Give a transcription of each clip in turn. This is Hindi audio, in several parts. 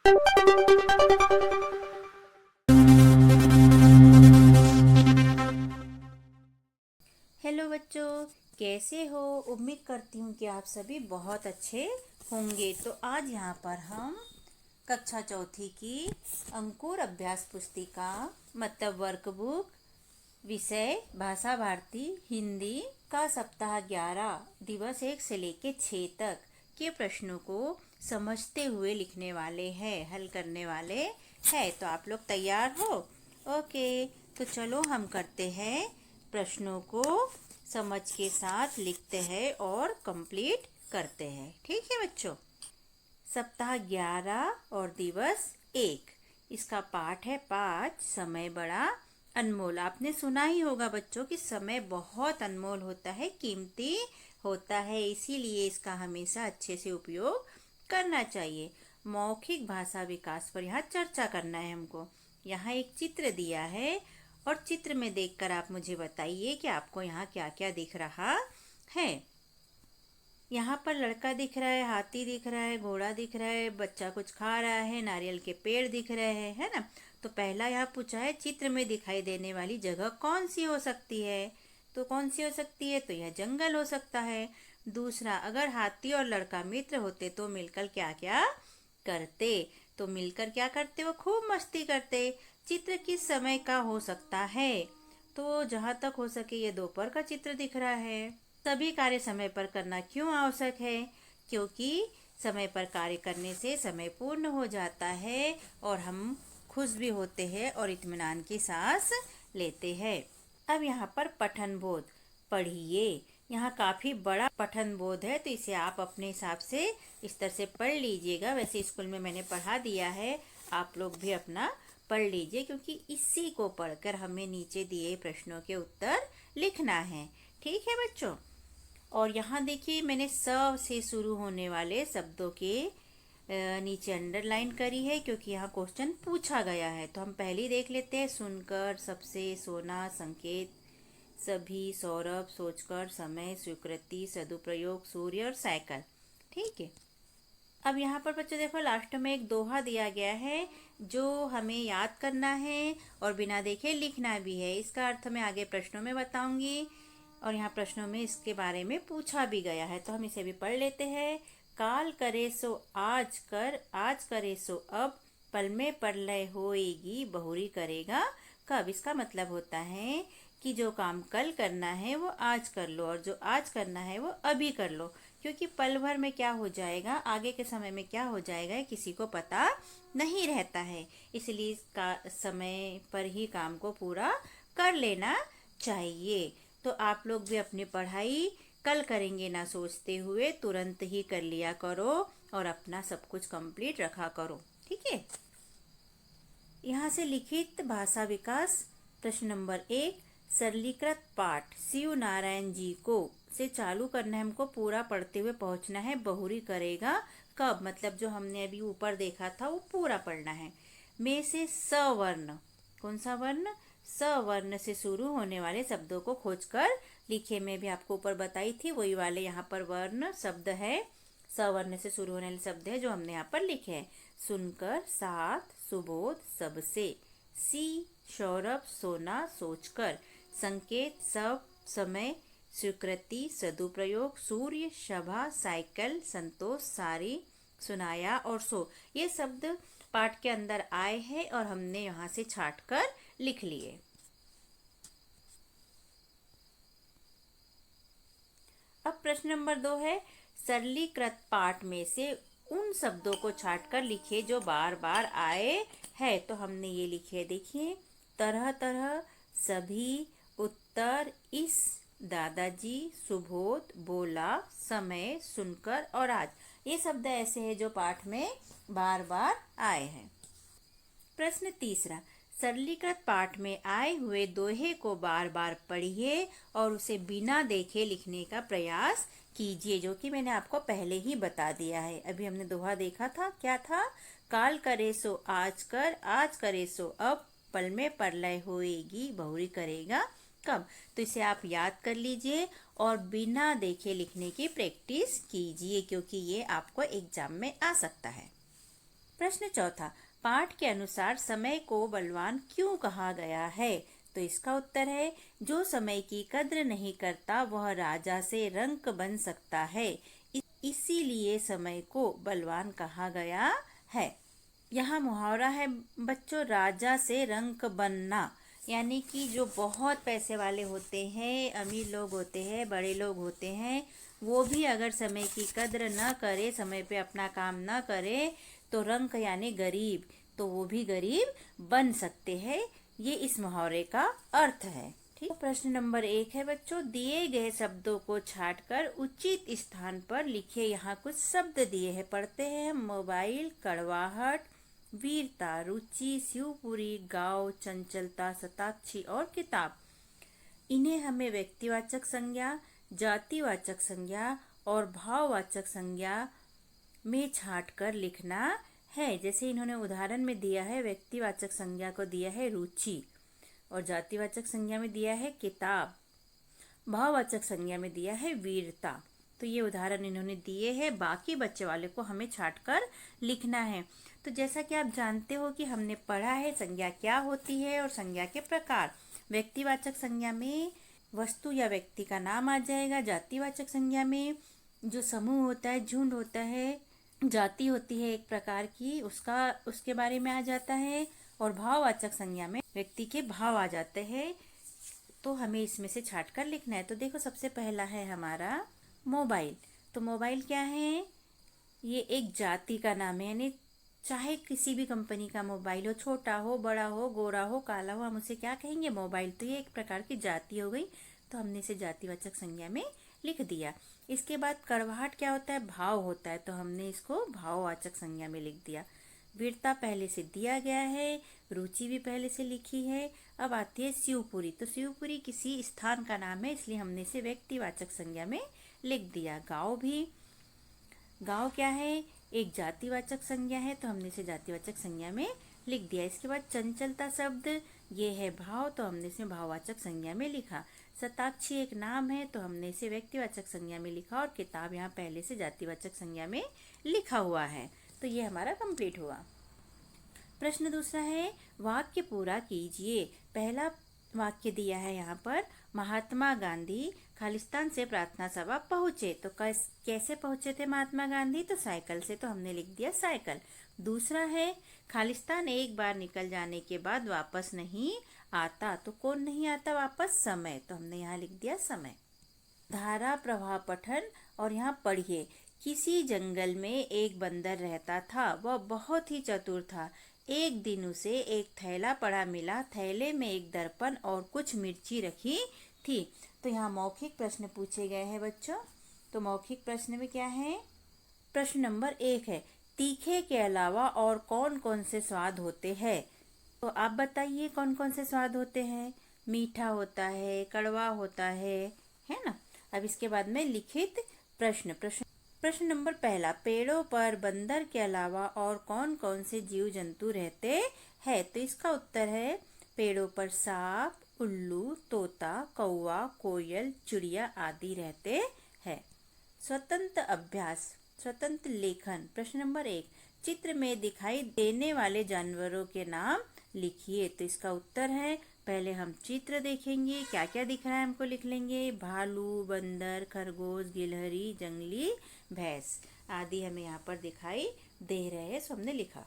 हेलो बच्चों, कैसे हो। उम्मीद करती हूँ कि आप सभी बहुत अच्छे होंगे। तो आज यहाँ पर हम कक्षा चौथी की अंकुर अभ्यास पुस्तिका मतलब वर्कबुक विषय भाषा भारती हिंदी का सप्ताह 11 दिवस 1 से लेके 6 तक के प्रश्नों को समझते हुए लिखने वाले हैं, हल करने वाले हैं। तो आप लोग तैयार हो? ओके, तो चलो हम करते हैं, प्रश्नों को समझ के साथ लिखते हैं और कंप्लीट करते हैं। ठीक है बच्चों। सप्ताह 11 और दिवस 1, इसका पाठ है 5, समय बड़ा अनमोल। आपने सुना ही होगा बच्चों कि समय बहुत अनमोल होता है, कीमती होता है, इसीलिए इसका हमेशा अच्छे से उपयोग करना चाहिए। मौखिक भाषा विकास पर यहाँ चर्चा करना है हमको। यहाँ एक चित्र दिया है और चित्र में देखकर आप मुझे बताइए कि आपको यहाँ क्या क्या दिख रहा है। यहाँ पर लड़का दिख रहा है, हाथी दिख रहा है, घोड़ा दिख रहा है, बच्चा कुछ खा रहा है, नारियल के पेड़ दिख रहे हैं, है ना। तो पहला यहाँ पूछा है चित्र में दिखाई देने वाली जगह कौन सी हो सकती है। तो कौन सी हो सकती है? तो यह जंगल हो सकता है। दूसरा, अगर हाथी और लड़का मित्र होते तो मिलकर क्या क्या करते। तो मिलकर क्या करते? वो खूब मस्ती करते। चित्र किस समय का हो सकता है? तो जहाँ तक हो सके ये दोपहर का चित्र दिख रहा है। सभी कार्य समय पर करना क्यों आवश्यक है? क्योंकि समय पर कार्य करने से समय पूर्ण हो जाता है और हम खुश भी होते हैं और इत्मीनान की सांस लेते हैं। अब यहाँ पर पठन बोध पढ़िए। यहाँ काफी बड़ा पठन बोध है, तो इसे आप अपने हिसाब से इस तरह से पढ़ लीजिएगा। वैसे स्कूल में मैंने पढ़ा दिया है, आप लोग भी अपना पढ़ लीजिए, क्योंकि इसी को पढ़कर हमें नीचे दिए प्रश्नों के उत्तर लिखना है। ठीक है बच्चों। और यहाँ देखिए मैंने स से शुरू होने वाले शब्दों के नीचे अंडरलाइन करी है, क्योंकि यहाँ क्वेश्चन पूछा गया है। तो हम पहले देख लेते हैं। सुनकर, सबसे, सोना, संकेत, सभी, सौरभ, सोचकर, समय, स्वीकृति, सदुपयोग, सूर्य और साइकिल। ठीक है। अब यहाँ पर बच्चों देखो लास्ट में एक दोहा दिया गया है जो हमें याद करना है और बिना देखे लिखना भी है। इसका अर्थ मैं आगे प्रश्नों में बताऊंगी और यहाँ प्रश्नों में इसके बारे में पूछा भी गया है, तो हम इसे भी पढ़ लेते हैं। काल करे सो आज कर, आज करे सो अब, पल में प्रलय होएगी, बहुरी करेगा कब। इसका मतलब होता है कि जो काम कल करना है वो आज कर लो और जो आज करना है वो अभी कर लो, क्योंकि पल भर में क्या हो जाएगा, आगे के समय में क्या हो जाएगा, किसी को पता नहीं रहता है। इसलिए इसका समय पर ही काम को पूरा कर लेना चाहिए। तो आप लोग भी अपनी पढ़ाई कल करेंगे ना सोचते हुए तुरंत ही कर लिया करो और अपना सब कुछ कंप्लीट रखा करो। ठीक है। यहाँ से लिखित भाषा विकास प्रश्न नंबर 1, सरलीकृत पाठ शिव नारायण जी को से चालू करना है हमको, पूरा पढ़ते हुए पहुंचना है। बहुरी करेगा कब, मतलब जो हमने अभी ऊपर देखा था वो पूरा पढ़ना है। में से सवर्ण, कौन सा वर्ण? सवर्ण से शुरू होने वाले शब्दों को खोजकर लिखे। मैं भी आपको ऊपर बताई थी, वही वाले यहाँ पर वर्ण शब्द है, सवर्ण से शुरू होने वाले शब्द है जो हमने यहाँ पर लिखे हैं। सुनकर, साथ, सुबोध, सबसे, सी, सौरभ, सोना, सोचकर, संकेत, सब, समय, स्वीकृति, सदुप्रयोग, सूर्य, सभा, साइकिल, संतोष, सारी, सुनाया और सो। ये शब्द पाठ के अंदर आए हैं और हमने यहाँ से छाट कर लिख लिए। अब प्रश्न नंबर 2 है, सरलीकृत पाठ में से उन शब्दों को छाट कर लिखिए जो बार बार आए हैं। तो हमने ये लिखे, देखिए, तरह तरह, सभी, उत्तर, इस, दादाजी, सुबोध, बोला, समय, सुनकर और आज। ये शब्द ऐसे हैं जो पाठ में बार बार आए हैं। प्रश्न तीसरा, सरलीकृत पाठ में आए हुए दोहे को बार बार पढ़िए और उसे बिना देखे लिखने का प्रयास कीजिए, जो कि मैंने आपको पहले ही बता दिया है। अभी हमने दोहा देखा था, क्या था? काल करे सो आज कर, आज करे सो अब, पल में प्रलय होएगी, बहुरी करेगा कब। तो इसे आप याद कर लीजिए और बिना देखे लिखने की प्रैक्टिस कीजिए, क्योंकि ये आपको एग्जाम में आ सकता है। प्रश्न चौथा, पाठ के अनुसार समय को बलवान क्यों कहा गया है? तो इसका उत्तर है, जो समय की कद्र नहीं करता वह राजा से रंक बन सकता है, इसीलिए समय को बलवान कहा गया है। यहाँ मुहावरा है बच्चों, राजा से रंक बनना, यानी कि जो बहुत पैसे वाले होते हैं, अमीर लोग होते हैं, बड़े लोग होते हैं, वो भी अगर समय की कद्र न करे, समय पे अपना काम न करे, तो रंक यानी गरीब, तो वो भी गरीब बन सकते हैं। ये इस मुहावरे का अर्थ है। ठीक, प्रश्न नंबर 1 है बच्चों, दिए गए शब्दों को छांटकर उचित स्थान पर लिखिए। यहाँ कुछ शब्द दिए हैं, पढ़ते हैं। मोबाइल, कड़वाहट, वीरता, रुचि, शिवपुरी, गांव, चंचलता, शताक्षी और किताब। इन्हें हमें व्यक्तिवाचक संज्ञा, जातिवाचक संज्ञा और भाववाचक संज्ञा में छांटकर लिखना है। जैसे इन्होंने उदाहरण में दिया है, व्यक्तिवाचक संज्ञा को दिया है रुचि, और जातिवाचक संज्ञा में दिया है किताब, भाववाचक संज्ञा में दिया है वीरता। तो ये उदाहरण इन्होंने दिए हैं, बाकी बच्चे वाले को हमें छांटकर लिखना है। तो जैसा कि आप जानते हो कि हमने पढ़ा है संज्ञा क्या होती है और संज्ञा के प्रकार। व्यक्तिवाचक संज्ञा में वस्तु या व्यक्ति का नाम आ जाएगा, जातिवाचक संज्ञा में जो समूह होता है, झुंड होता है, जाति होती है एक प्रकार की, उसके बारे में आ जाता है, और भाववाचक संज्ञा में व्यक्ति के भाव आ जाते हैं। तो हमें इसमें से छांटकर लिखना है। तो देखो, सबसे पहला है हमारा मोबाइल। तो मोबाइल क्या है? ये एक जाति का नाम है, यानी चाहे किसी भी कंपनी का मोबाइल हो, छोटा हो, बड़ा हो, गोरा हो, काला हो, हम उसे क्या कहेंगे? मोबाइल। तो ये एक प्रकार की जाति हो गई, तो हमने इसे जातिवाचक संज्ञा में लिख दिया। इसके बाद कड़वाहट क्या होता है? भाव होता है, तो हमने इसको भाववाचक संज्ञा में लिख दिया। वीरता पहले से दिया गया है, रुचि भी पहले से लिखी है। अब आती है शिवपुरी। तो शिवपुरी किसी स्थान का नाम है, इसलिए हमने इसे व्यक्तिवाचक संज्ञा में लिख दिया। गांव क्या है? एक जातिवाचक संज्ञा है, तो हमने इसे जातिवाचक संज्ञा में लिख दिया। इसके बाद चंचलता शब्द, ये है भाव, तो हमने इसे भाववाचक संज्ञा में लिखा। शताक्षी एक नाम है, तो हमने इसे व्यक्तिवाचक संज्ञा में लिखा, और किताब यहाँ पहले से जातिवाचक संज्ञा में लिखा हुआ है। तो ये हमारा कंप्लीट हुआ। प्रश्न दूसरा है, वाक्य पूरा कीजिए। पहला वाक्य दिया है यहाँ पर, महात्मा गांधी खालिस्तान से प्रार्थना सभा पहुंचे। तो कैसे पहुंचे थे महात्मा गांधी? तो साइकिल से, तो हमने लिख दिया साइकिल। दूसरा है, खालिस्तान एक बार निकल जाने के बाद वापस नहीं आता। तो कौन नहीं आता वापस? समय, तो हमने यहाँ लिख दिया समय। धारा प्रवाह पठन, और यहाँ पढ़िए। किसी जंगल में एक बंदर रहता था, वह बहुत ही चतुर था। एक दिन उसे एक थैला पड़ा मिला, थैले में एक दर्पण और कुछ मिर्ची रखी थी। तो यहाँ मौखिक प्रश्न पूछे गए हैं बच्चों। तो मौखिक प्रश्न में क्या है? प्रश्न नंबर 1 है, तीखे के अलावा और कौन कौन से स्वाद होते हैं? तो आप बताइए कौन कौन से स्वाद होते हैं? मीठा होता है, कड़वा होता है ना। अब इसके बाद में लिखित प्रश्न नंबर पहला, पेड़ों पर बंदर के अलावा और कौन कौन से जीव जंतु रहते हैं? तो इसका उत्तर है, पेड़ों पर सांप, उल्लू, तोता, कौवा, कोयल, चिड़िया आदि रहते हैं। स्वतंत्र अभ्यास, स्वतंत्र लेखन। प्रश्न नंबर 1, चित्र में दिखाई देने वाले जानवरों के नाम लिखिए। तो इसका उत्तर है, पहले हम चित्र देखेंगे, क्या क्या दिख रहा है हमको लिख लेंगे। भालू, बंदर, खरगोश, गिलहरी, जंगली भैंस आदि हमें यहाँ पर दिखाई दे रहे हैं, सो हमने लिखा।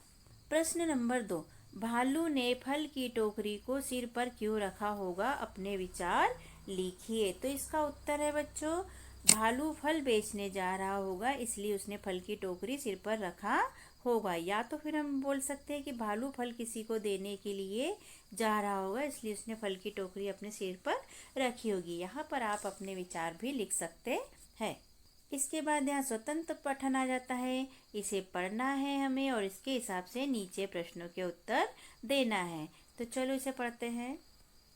प्रश्न नंबर 2, भालू ने फल की टोकरी को सिर पर क्यों रखा होगा? अपने विचार लिखिए। तो इसका उत्तर है बच्चों, भालू फल बेचने जा रहा होगा, इसलिए उसने फल की टोकरी सिर पर रखा होगा। या तो फिर हम बोल सकते हैं कि भालू फल किसी को देने के लिए जा रहा होगा, इसलिए उसने फल की टोकरी अपने सिर पर रखी होगी। यहाँ पर आप अपने विचार भी लिख सकते हैं। इसके बाद यहाँ स्वतंत्र पठन आ जाता है, इसे पढ़ना है हमें और इसके हिसाब से नीचे प्रश्नों के उत्तर देना है। तो चलो इसे पढ़ते हैं।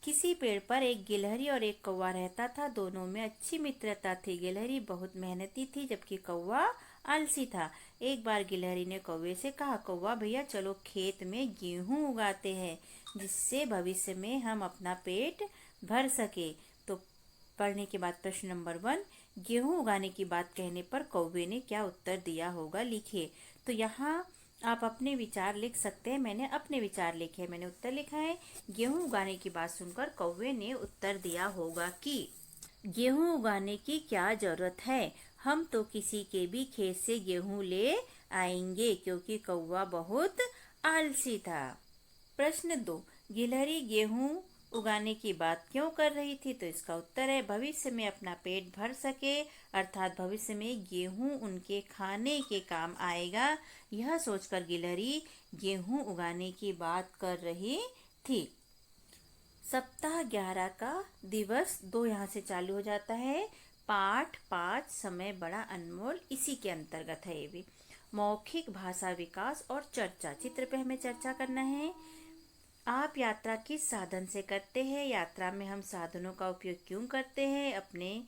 किसी पेड़ पर एक गिलहरी और एक कौवा रहता था, दोनों में अच्छी मित्रता थी। गिलहरी बहुत मेहनती थी जबकि कौवा आलसी था। एक बार गिलहरी ने कौवे से कहा, कौवा भैया चलो खेत में गेहूं उगाते हैं, जिससे भविष्य में हम अपना पेट भर सके। तो पढ़ने के बाद प्रश्न नंबर 1, गेहूं उगाने की बात कहने पर कौवे ने क्या उत्तर दिया होगा, लिखिए। तो यहाँ आप अपने विचार लिख सकते हैं। मैंने अपने विचार लिखे हैं। मैंने उत्तर लिखा है। गेहूं उगाने की बात सुनकर कौवे ने उत्तर दिया होगा कि गेहूं उगाने की क्या जरूरत है, हम तो किसी के भी खेत से गेहूं ले आएंगे, क्योंकि कौवा बहुत आलसी था। प्रश्न 2, गिलहरी गेहूं उगाने की बात क्यों कर रही थी? तो इसका उत्तर है भविष्य में अपना पेट भर सके, अर्थात भविष्य में गेहूं उनके खाने के काम आएगा, यह सोचकर गिलहरी गेहूं उगाने की बात कर रही थी। सप्ताह 11 का दिवस 2 यहाँ से चालू हो जाता है। पाठ 5 समय बड़ा अनमोल, इसी के अंतर्गत है ये भी। मौखिक भाषा विकास और चर्चा, चित्र पे हमें चर्चा करना है। आप यात्रा किस साधन से करते हैं? यात्रा में हम साधनों का उपयोग क्यों करते हैं? अपने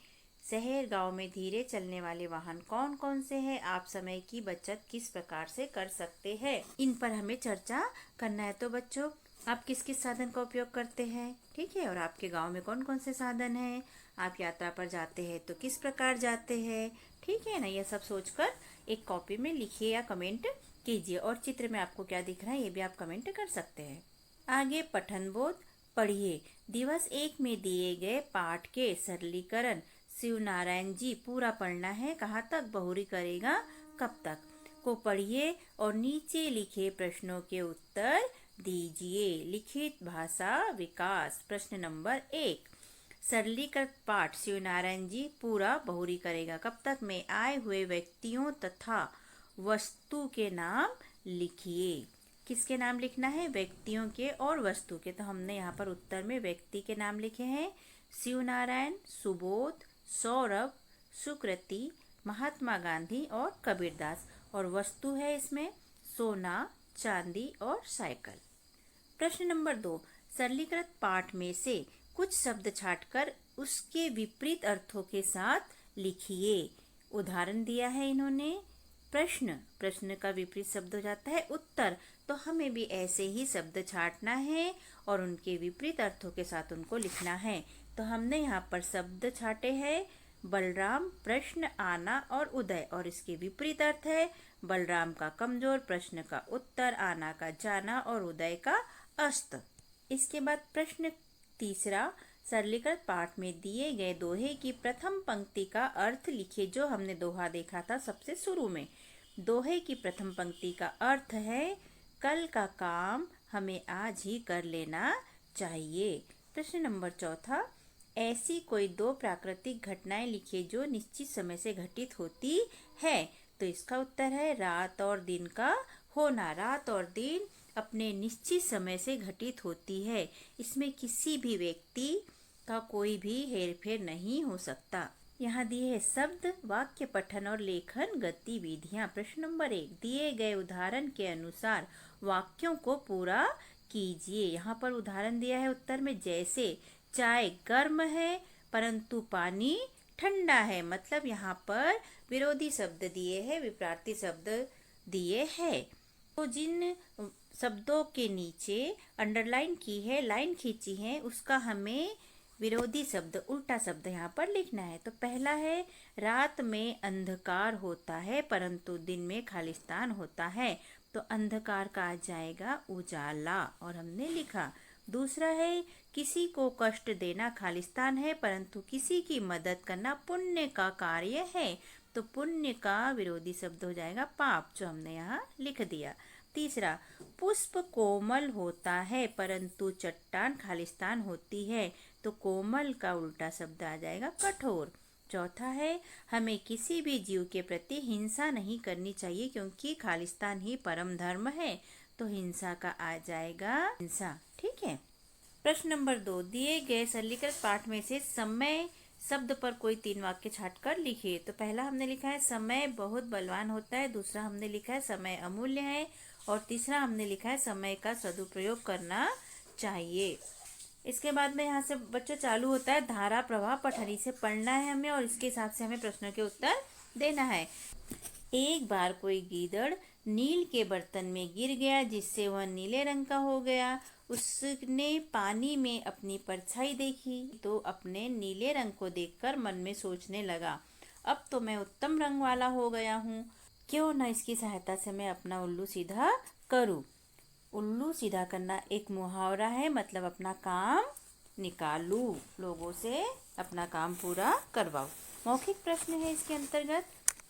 शहर गांव में धीरे चलने वाले वाहन कौन कौन से हैं? आप समय की बचत किस प्रकार से कर सकते हैं? इन पर हमें चर्चा करना है। तो बच्चों, आप किस किस साधन का उपयोग करते हैं, ठीक है, और आपके गांव में कौन कौन से साधन हैं? आप यात्रा पर जाते हैं तो किस प्रकार जाते हैं, ठीक है ना? यह सब सोचकर एक कॉपी में लिखिए या कमेंट कीजिए। और चित्र में आपको क्या दिख रहा है ये भी आप कमेंट कर सकते हैं। आगे पठन बोध पढ़िए। दिवस 1 में दिए गए पाठ के सरलीकरण। शिव नारायण जी, पूरा पढ़ना है। कहाँ तक? बहुरी करेगा कब तक को पढ़िए और नीचे लिखे प्रश्नों के उत्तर दीजिए। लिखित भाषा विकास। प्रश्न नंबर 1, सरलीकृत पाठ शिव नारायण जी पूरा बहुरी करेगा कब तक में आए हुए व्यक्तियों तथा वस्तु के नाम लिखिए। किसके नाम लिखना है? व्यक्तियों के और वस्तु के। तो हमने यहाँ पर उत्तर में व्यक्ति के नाम लिखे हैं। शिव नारायण, सुबोध, सौरभ, सुकृति, महात्मा गांधी और कबीरदास। और वस्तु है इसमें सोना, चांदी और साइकिल। प्रश्न नंबर 2, सरलीकृत पाठ में से कुछ शब्द छांटकर उसके विपरीत अर्थों के साथ लिखिए। उदाहरण दिया है इन्होंने। प्रश्न का विपरीत शब्द हो जाता है उत्तर, तो हमें भी ऐसे ही शब्द छांटना है और उनके विपरीत अर्थों के साथ उनको लिखना है। तो हमने यहाँ पर शब्द छाटे हैं बलराम, प्रश्न, आना और उदय, और इसके विपरीत अर्थ है बलराम का कमजोर, प्रश्न का उत्तर, आना का जाना और उदय का अस्त। इसके बाद प्रश्न 3, सरलीकृत पाठ में दिए गए दोहे की प्रथम पंक्ति का अर्थ लिखिए। जो हमने दोहा देखा था सबसे शुरू में। दोहे की प्रथम पंक्ति का अर्थ है कल का काम हमें आज ही कर लेना चाहिए। प्रश्न नंबर 4, ऐसी कोई 2 प्राकृतिक घटनाएं लिखिए जो निश्चित समय से घटित होती है। तो इसका उत्तर है रात और दिन का होना। रात और दिन अपने निश्चित समय से घटित होती है। इसमें किसी भी व्यक्ति का कोई भी हेरफेर नहीं हो सकता। यहाँ दिए है शब्द, वाक्य पठन और लेखन गतिविधियाँ। प्रश्न नंबर 1, दिए गए उदाहरण के अनुसार वाक्यों को पूरा कीजिए। यहाँ पर उदाहरण दिया है उत्तर में, जैसे चाय गर्म है परंतु पानी ठंडा है। मतलब यहाँ पर विरोधी शब्द दिए हैं, विपरीत शब्द दिए हैं। तो जिन शब्दों के नीचे अंडरलाइन की है, लाइन खींची है, उसका हमें विरोधी शब्द, उल्टा शब्द यहाँ पर लिखना है। तो पहला है रात में अंधकार होता है परंतु दिन में खालिस्तान होता है। तो अंधकार का आ जाएगा उजाला, और हमने लिखा। दूसरा है किसी को कष्ट देना खालिस्तान है परंतु किसी की मदद करना पुण्य का कार्य है। तो पुण्य का विरोधी शब्द हो जाएगा पाप, जो हमने यहाँ लिख दिया। तीसरा, पुष्प कोमल होता है परंतु चट्टान खालिस्तान होती है। तो कोमल का उल्टा शब्द आ जाएगा कठोर। चौथा है हमें किसी भी जीव के प्रति हिंसा नहीं करनी चाहिए क्योंकि खालिस्तान ही परम धर्म है। तो हिंसा का आ जाएगा हिंसा, ठीक है। प्रश्न नंबर 2, दिए गए सरलीकृत पाठ में से समय शब्द पर कोई 3 वाक्य छांटकर लिखिए। तो पहला हमने लिखा है समय बहुत बलवान होता है, दूसरा हमने लिखा है समय अमूल्य है, और तीसरा हमने लिखा है समय का सदुपयोग करना चाहिए। इसके बाद में यहाँ से बच्चों चालू होता है धारा प्रवाह पठरी से पढ़ना है हमें, और इसके हिसाब से हमें प्रश्नों के उत्तर देना है। एक बार कोई गीदड़ नील के बर्तन में गिर गया जिससे वह नीले रंग का हो गया। उसने पानी में अपनी परछाई देखी तो अपने नीले रंग को देखकर मन में सोचने लगा, अब तो मैं उत्तम रंग वाला हो गया हूँ। क्यों ना इसकी सहायता से मैं अपना उल्लू सीधा करूँ। उल्लू सीधा करना एक मुहावरा है, मतलब अपना काम निकालू, लोगों से अपना काम पूरा करवाओ। मौखिक प्रश्न है इसके अंतर्गत।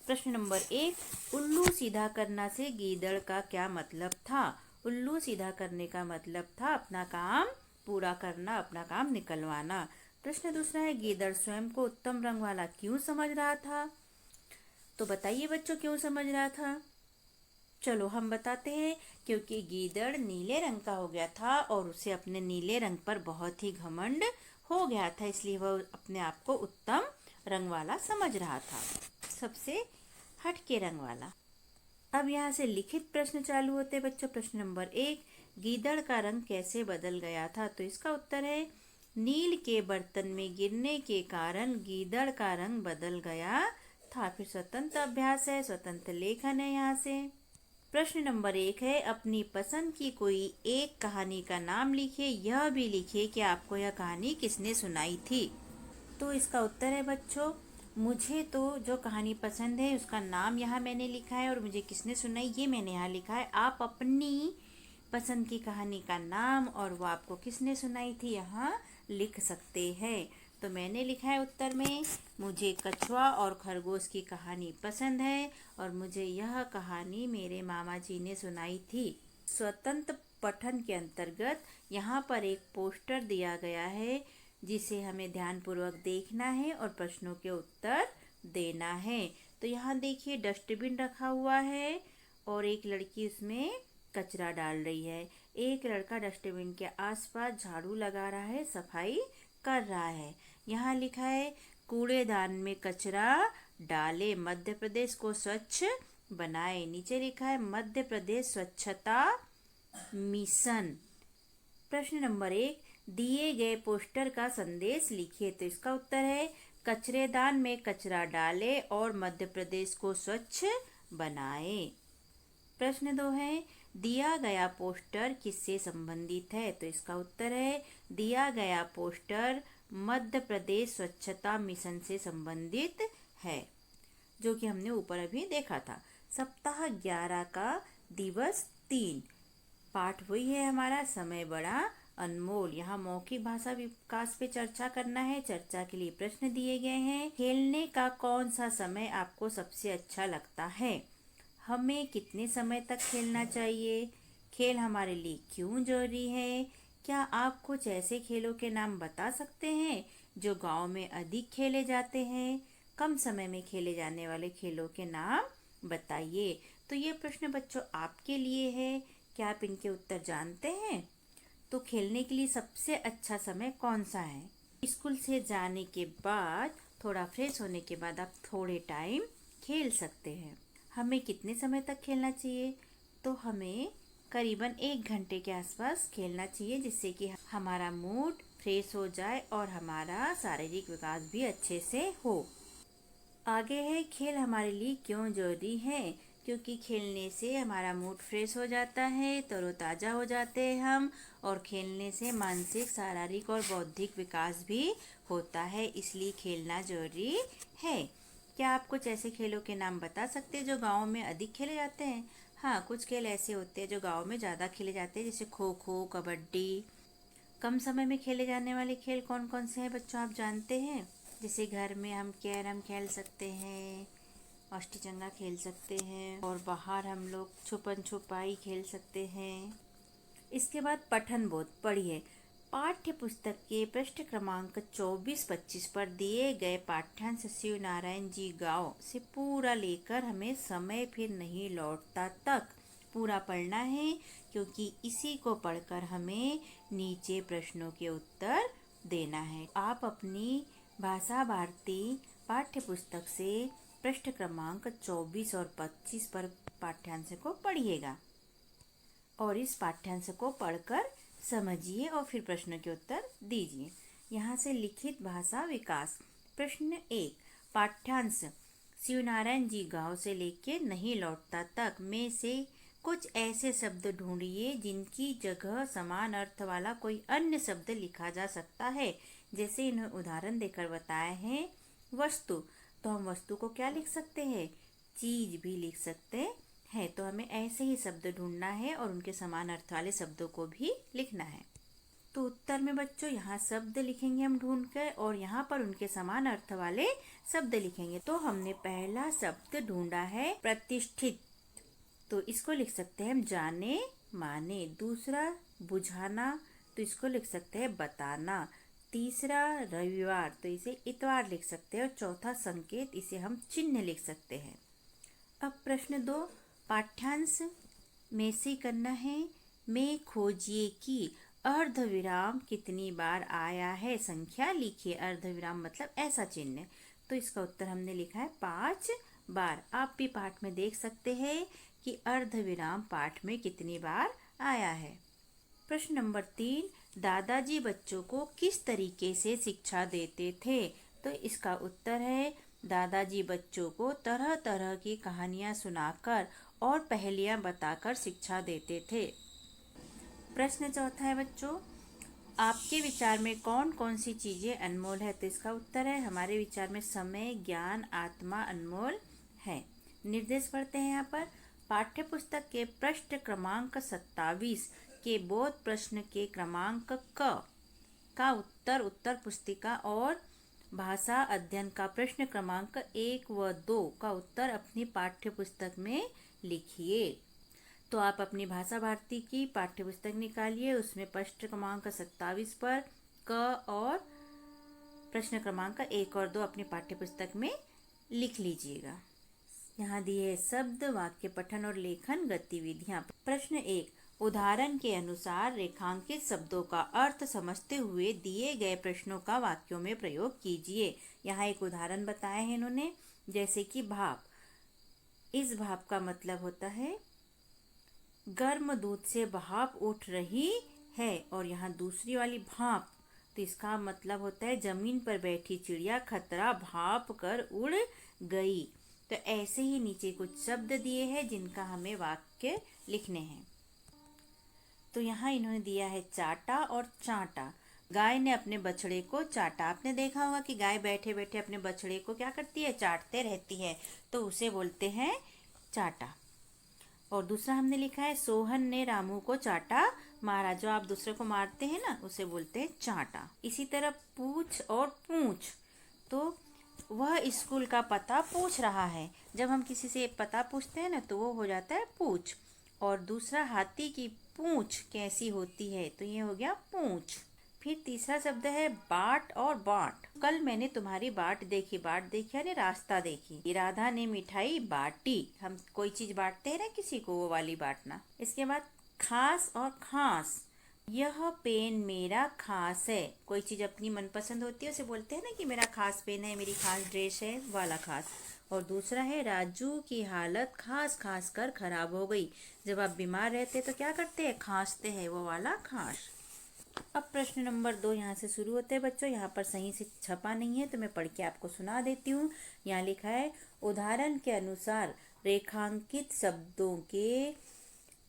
प्रश्न नंबर 1, उल्लू सीधा करना से गीदड़ का क्या मतलब था? उल्लू सीधा करने का मतलब था अपना काम पूरा करना, अपना काम निकलवाना। प्रश्न दूसरा है, गीदड़ स्वयं को उत्तम रंग वाला क्यों समझ रहा था? तो बताइए बच्चों, क्यों समझ रहा था? चलो हम बताते हैं। क्योंकि गीदड़ नीले रंग का हो गया था और उसे अपने नीले रंग पर बहुत ही घमंड हो गया था, इसलिए वह अपने आप को उत्तम रंग वाला समझ रहा था, सबसे हटके रंग वाला। अब यहाँ से लिखित प्रश्न चालू होते हैं बच्चों। प्रश्न नंबर 1, गीदड़ का रंग कैसे बदल गया था? तो इसका उत्तर है, नील के बर्तन में गिरने के कारण गीदड़ का रंग बदल गया था। फिर स्वतंत्र अभ्यास है, स्वतंत्र लेखन है यहाँ से। प्रश्न नंबर 1 है, अपनी पसंद की कोई एक कहानी का नाम लिखिए, यह भी लिखिए कि आपको यह कहानी किसने सुनाई थी। तो इसका उत्तर है बच्चों, मुझे तो जो कहानी पसंद है उसका नाम यहाँ मैंने लिखा है और मुझे किसने सुनाई ये मैंने यहाँ लिखा है। आप अपनी पसंद की कहानी का नाम और वो आपको किसने सुनाई थी यहाँ लिख सकते हैं। तो मैंने लिखा है उत्तर में, मुझे कछुआ और खरगोश की कहानी पसंद है और मुझे यह कहानी मेरे मामा जी ने सुनाई थी। स्वतंत्र पठन के अंतर्गत यहाँ पर एक पोस्टर दिया गया है जिसे हमें ध्यानपूर्वक देखना है और प्रश्नों के उत्तर देना है। तो यहाँ देखिए डस्टबिन रखा हुआ है और एक लड़की उसमें कचरा डाल रही है। एक लड़का डस्टबिन के आसपास झाड़ू लगा रहा है, सफाई कर रहा है। यहाँ लिखा है, कूड़ेदान में कचरा डाले, मध्य प्रदेश को स्वच्छ बनाए। नीचे लिखा है, मध्य प्रदेश स्वच्छता मिशन। प्रश्न नंबर 1, दिए गए पोस्टर का संदेश लिखिए। तो इसका उत्तर है, कचरेदान में कचरा डाले और मध्य प्रदेश को स्वच्छ बनाए। प्रश्न 2 है, दिया गया पोस्टर किससे संबंधित है? तो इसका उत्तर है, दिया गया पोस्टर मध्य प्रदेश स्वच्छता मिशन से संबंधित है, जो कि हमने ऊपर अभी देखा था। सप्ताह 11 का दिवस 3, पाठ वही है हमारा, समय बड़ा अनमोल। यहाँ मौखिक भाषा विकास पे चर्चा करना है। चर्चा के लिए प्रश्न दिए गए हैं। खेलने का कौन सा समय आपको सबसे अच्छा लगता है? हमें कितने समय तक खेलना चाहिए? खेल हमारे लिए क्यों जरूरी है? क्या आप कुछ ऐसे खेलों के नाम बता सकते हैं जो गांव में अधिक खेले जाते हैं? कम समय में खेले जाने वाले खेलों के नाम बताइए। तो ये प्रश्न बच्चों आपके लिए है। क्या आप इनके उत्तर जानते हैं? तो खेलने के लिए सबसे अच्छा समय कौन सा है? स्कूल से जाने के बाद, थोड़ा फ्रेश होने के बाद आप थोड़े टाइम खेल सकते हैं। हमें कितने समय तक खेलना चाहिए? तो हमें करीबन 1 घंटे के आसपास खेलना चाहिए, जिससे कि हमारा मूड फ्रेश हो जाए और हमारा शारीरिक विकास भी अच्छे से हो। आगे है, खेल हमारे लिए क्यों जरूरी है? क्योंकि खेलने से हमारा मूड फ्रेश हो जाता है, तरोताज़ा हो जाते हैं हम, और खेलने से मानसिक, शारीरिक और बौद्धिक विकास भी होता है, इसलिए खेलना जरूरी है। क्या आप कुछ ऐसे खेलों के नाम बता सकते हैं जो गाँव में अधिक खेले जाते हैं? हाँ, कुछ खेल ऐसे होते हैं जो गाँव में ज़्यादा खेले जाते हैं, जैसे खो खो, कबड्डी। कम समय में खेले जाने वाले खेल कौन कौन से हैं बच्चों, आप जानते हैं? जैसे घर में हम कैरम खेल सकते हैं, अष्टचंगा खेल सकते हैं, और बाहर हम लोग छुपन छुपाई खेल सकते हैं। इसके बाद पठन बोध पढ़िए। पाठ्य पुस्तक के पृष्ठ क्रमांक 24-25 पर दिए गए पाठ्यांश शिव नारायण जी गाँव से पूरा लेकर हमें समय फिर नहीं लौटता तक पूरा पढ़ना है, क्योंकि इसी को पढ़कर हमें नीचे प्रश्नों के उत्तर देना है। आप अपनी भाषा भारती पाठ्य पुस्तक से पृष्ठ क्रमांक 24 और 25 पर पाठ्यांश को पढ़िएगा और इस पाठ्यांश को पढ़कर समझिए और फिर प्रश्नों के उत्तर दीजिए। यहाँ से लिखित भाषा विकास। प्रश्न 1, पाठ्यांश शिवनारायण जी गांव से लेके नहीं लौटता तक में से कुछ ऐसे शब्द ढूंढिए जिनकी जगह समान अर्थ वाला कोई अन्य शब्द लिखा जा सकता है। जैसे इन्हें उदाहरण देकर बताए हैं। वस्तु, तो हम वस्तु को क्या लिख सकते हैं? चीज भी लिख सकते हैं। तो हमें ऐसे ही शब्द ढूंढना है और उनके समान अर्थ वाले शब्दों को भी लिखना है। तो उत्तर में बच्चों यहाँ शब्द लिखेंगे हम ढूंढ कर और यहाँ पर उनके समान अर्थ वाले शब्द लिखेंगे। तो हमने पहला शब्द ढूंढा है प्रतिष्ठित, तो इसको लिख सकते हैं हम जाने माने। दूसरा बुझाना, तो इसको लिख सकते हैं बताना। तीसरा रविवार, तो इसे इतवार लिख सकते हैं। और चौथा संकेत, इसे हम चिन्ह लिख सकते हैं। अब प्रश्न 2, पाठ्यांश में से करना है। में खोजिए कि अर्धविराम कितनी बार आया है, संख्या लिखिए। अर्धविराम मतलब ऐसा चिन्ह, तो इसका उत्तर हमने लिखा है 5 बार। आप भी पाठ में देख सकते हैं कि अर्धविराम पाठ में कितनी बार आया है। प्रश्न नंबर 3, दादाजी बच्चों को किस तरीके से शिक्षा देते थे, तो इसका उत्तर है दादाजी बच्चों को तरह तरह की कहानियां सुनाकर और पहेलियां बताकर शिक्षा देते थे। प्रश्न चौथा है बच्चों, आपके विचार में कौन कौन सी चीजें अनमोल है, तो इसका उत्तर है हमारे विचार में समय, ज्ञान, आत्मा अनमोल है। निर्देश पढ़ते हैं यहाँ पर। पाठ्य पुस्तक के पृष्ठ क्रमांक 27 के बोध प्रश्न के क्रमांक क का उत्तर उत्तर पुस्तिका और भाषा अध्ययन का प्रश्न क्रमांक 1 व 2 का उत्तर अपनी पाठ्य पुस्तक में लिखिए। तो आप अपनी भाषा भारती की पाठ्य पुस्तक निकालिए, उसमें पृष्ठ क्रमांक 27 पर क और प्रश्न क्रमांक 1 और 2 अपनी पाठ्य पुस्तक में लिख लीजिएगा। यहाँ दिए शब्द, वाक्य पठन और लेखन गतिविधियाँ। प्रश्न 1, उदाहरण के अनुसार रेखांकित शब्दों का अर्थ समझते हुए दिए गए प्रश्नों का वाक्यों में प्रयोग कीजिए। यहाँ एक उदाहरण बताया है इन्होंने, जैसे कि भाप। इस भाप का मतलब होता है गर्म दूध से भाप उठ रही है। और यहाँ दूसरी वाली भाप, तो इसका मतलब होता है जमीन पर बैठी चिड़िया खतरा भाप कर उड़ गई। तो ऐसे ही नीचे कुछ शब्द दिए हैं जिनका हमें वाक्य लिखने हैं। तो यहाँ इन्होंने दिया है चाटा और चाटा। गाय ने अपने बछड़े को चाटा। आपने देखा होगा कि गाय बैठे बैठे अपने बछड़े को क्या करती है, चाटते रहती है, तो उसे बोलते हैं चाटा। और दूसरा हमने लिखा है सोहन ने रामू को चाटा मारा। जो आप दूसरे को मारते हैं ना, उसे बोलते हैं चाटा। इसी तरह पूछ और पूछ, तो वह स्कूल का पता पूछ रहा है। जब हम किसी से पता पूछते हैं ना, तो वो हो जाता है पूछ। और दूसरा हाथी की पूंछ कैसी होती है, तो ये हो गया पूंछ। फिर तीसरा शब्द है बाट और बाट। कल मैंने तुम्हारी बाट देखी। बाट देखी यानी रास्ता देखी। राधा ने मिठाई बाटी। हम कोई चीज बांटते हैं ना किसी को, वो वाली बांटना। इसके बाद खास और खास। यह पेन मेरा खास है। कोई चीज अपनी मनपसंद होती है, उसे बोलते हैं ना कि मेरा खास पेन है, मेरी खास ड्रेस है, वाला खास। और दूसरा है राजू की हालत खास खास कर खराब हो गई। जब आप बीमार रहते हैं तो क्या करते हैं, खांसते हैं, वो वाला खांस। अब प्रश्न नंबर 2 यहाँ से शुरू होते हैं बच्चों। यहाँ पर सही से छपा नहीं है, तो मैं पढ़ के आपको सुना देती हूँ। यहाँ लिखा है उदाहरण के अनुसार रेखांकित शब्दों के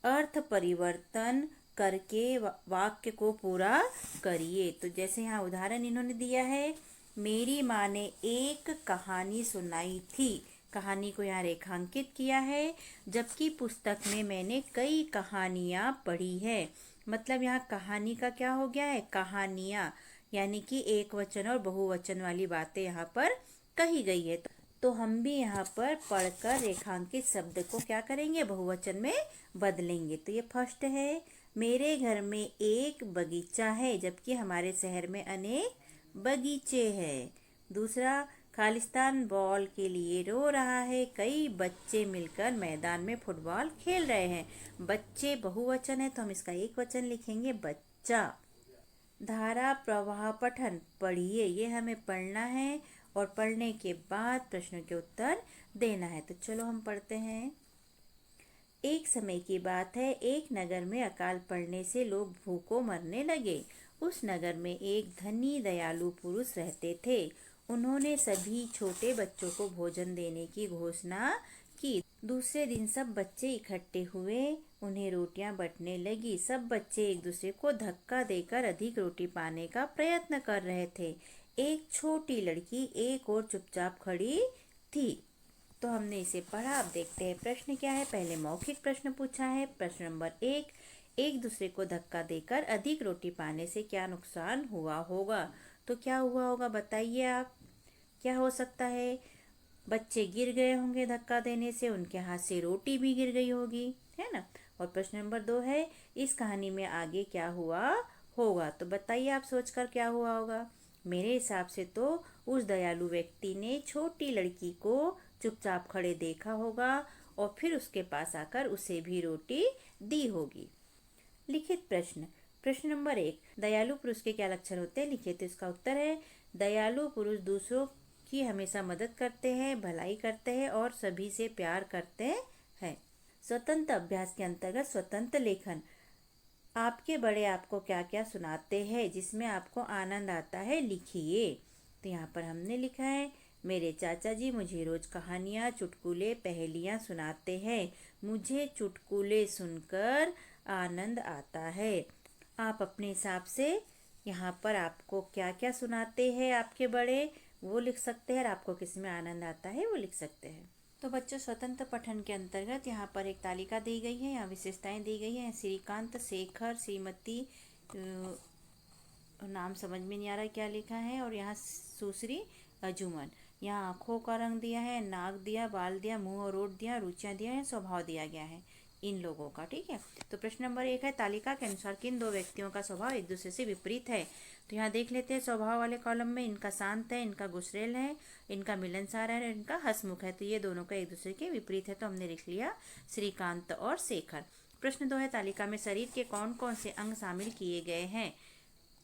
अर्थ परिवर्तन करके वाक्य को पूरा करिए। तो जैसे यहाँ उदाहरण इन्होंने दिया है, मेरी माँ ने एक कहानी सुनाई थी। कहानी को यहाँ रेखांकित किया है, जबकि पुस्तक में मैंने कई कहानियाँ पढ़ी है। मतलब यहाँ कहानी का क्या हो गया है, कहानियाँ, यानी कि एक वचन और बहुवचन वाली बातें यहाँ पर कही गई है। तो हम भी यहाँ पर पढ़कर रेखांकित शब्द को क्या करेंगे, बहुवचन में बदलेंगे। तो ये फर्स्ट है, मेरे घर में एक बगीचा है, जबकि हमारे शहर में अनेक बगीचे हैं। दूसरा, खालिस्तान बॉल के लिए रो रहा है। कई बच्चे मिलकर मैदान में फुटबॉल खेल रहे हैं। बच्चे बहुवचन है, तो हम इसका एक वचन लिखेंगे बच्चा। धारा प्रवाह पठन, पढ़िए, ये हमें पढ़ना है और पढ़ने के बाद प्रश्नों के उत्तर देना है। तो चलो हम पढ़ते हैं। एक समय की बात है, एक नगर में अकाल पड़ने से लोग भूखों मरने लगे। उस नगर में एक धनी दयालु पुरुष रहते थे। उन्होंने सभी छोटे बच्चों को भोजन देने की घोषणा की। दूसरे दिन सब बच्चे इकट्ठे हुए, उन्हें रोटियां बंटने लगी। सब बच्चे एक दूसरे को धक्का देकर अधिक रोटी पाने का प्रयत्न कर रहे थे। एक छोटी लड़की एक और चुपचाप खड़ी थी। तो हमने इसे पढ़ा। अब देखते हैं प्रश्न क्या है। पहले मौखिक प्रश्न पूछा है। प्रश्न नंबर 1, एक दूसरे को धक्का देकर अधिक रोटी पाने से क्या नुकसान हुआ होगा? तो क्या हुआ होगा बताइए आप, क्या हो सकता है? बच्चे गिर गए होंगे धक्का देने से, उनके हाथ से रोटी भी गिर गई होगी, है ना। और प्रश्न नंबर 2 है, इस कहानी में आगे क्या हुआ होगा? तो बताइए आप सोचकर क्या हुआ होगा। मेरे हिसाब से तो उस दयालु व्यक्ति ने छोटी लड़की को चुपचाप खड़े देखा होगा और फिर उसके पास आकर उसे भी रोटी दी होगी। लिखित प्रश्न। प्रश्न नंबर 1, दयालु पुरुष के क्या लक्षण होते हैं? लिखिए। तो इसका उत्तर है, दयालु पुरुष दूसरों की हमेशा मदद करते हैं, भलाई करते हैं और सभी से प्यार करते हैं। स्वतंत्र अभ्यास के अंतर्गत स्वतंत्र लेखन। आपके बड़े आपको क्या क्या सुनाते हैं जिसमें आपको आनंद आता है? लिखिए। तो यहाँ पर हमने लिखा है, मेरे चाचा जी मुझे रोज कहानियाँ, चुटकुले, पहेलियाँ सुनाते हैं। मुझे चुटकुले सुनकर आनंद आता है। आप अपने हिसाब से यहाँ पर आपको क्या क्या सुनाते हैं आपके बड़े, वो लिख सकते हैं, और आपको किसमें आनंद आता है वो लिख सकते हैं। तो बच्चों, स्वतंत्र पठन के अंतर्गत यहाँ पर एक तालिका दी गई है, यहाँ विशेषताएं दी गई हैं। श्रीकांत, शेखर, श्रीमती, नाम समझ में नहीं आ रहा क्या लिखा है, और यहाँ सुश्री, अजूमन। यहाँ आँखों का रंग दिया है, नाक दिया, बाल दिया, मुंह और ओठ दिया, रुचियाँ दिया है, स्वभाव दिया गया है इन लोगों का। ठीक है। तो प्रश्न नंबर 1 है, तालिका के अनुसार किन दो व्यक्तियों का स्वभाव एक दूसरे से विपरीत है? तो यहाँ देख लेते हैं। स्वभाव वाले कॉलम में इनका शांत है, इनका गुस्सेल है, इनका मिलनसार है, इनका हंसमुख है। तो ये दोनों का एक दूसरे के विपरीत है, तो हमने लिख लिया श्रीकांत और शेखर। प्रश्न 2 है, तालिका में शरीर के कौन कौन से अंग शामिल किए गए हैं?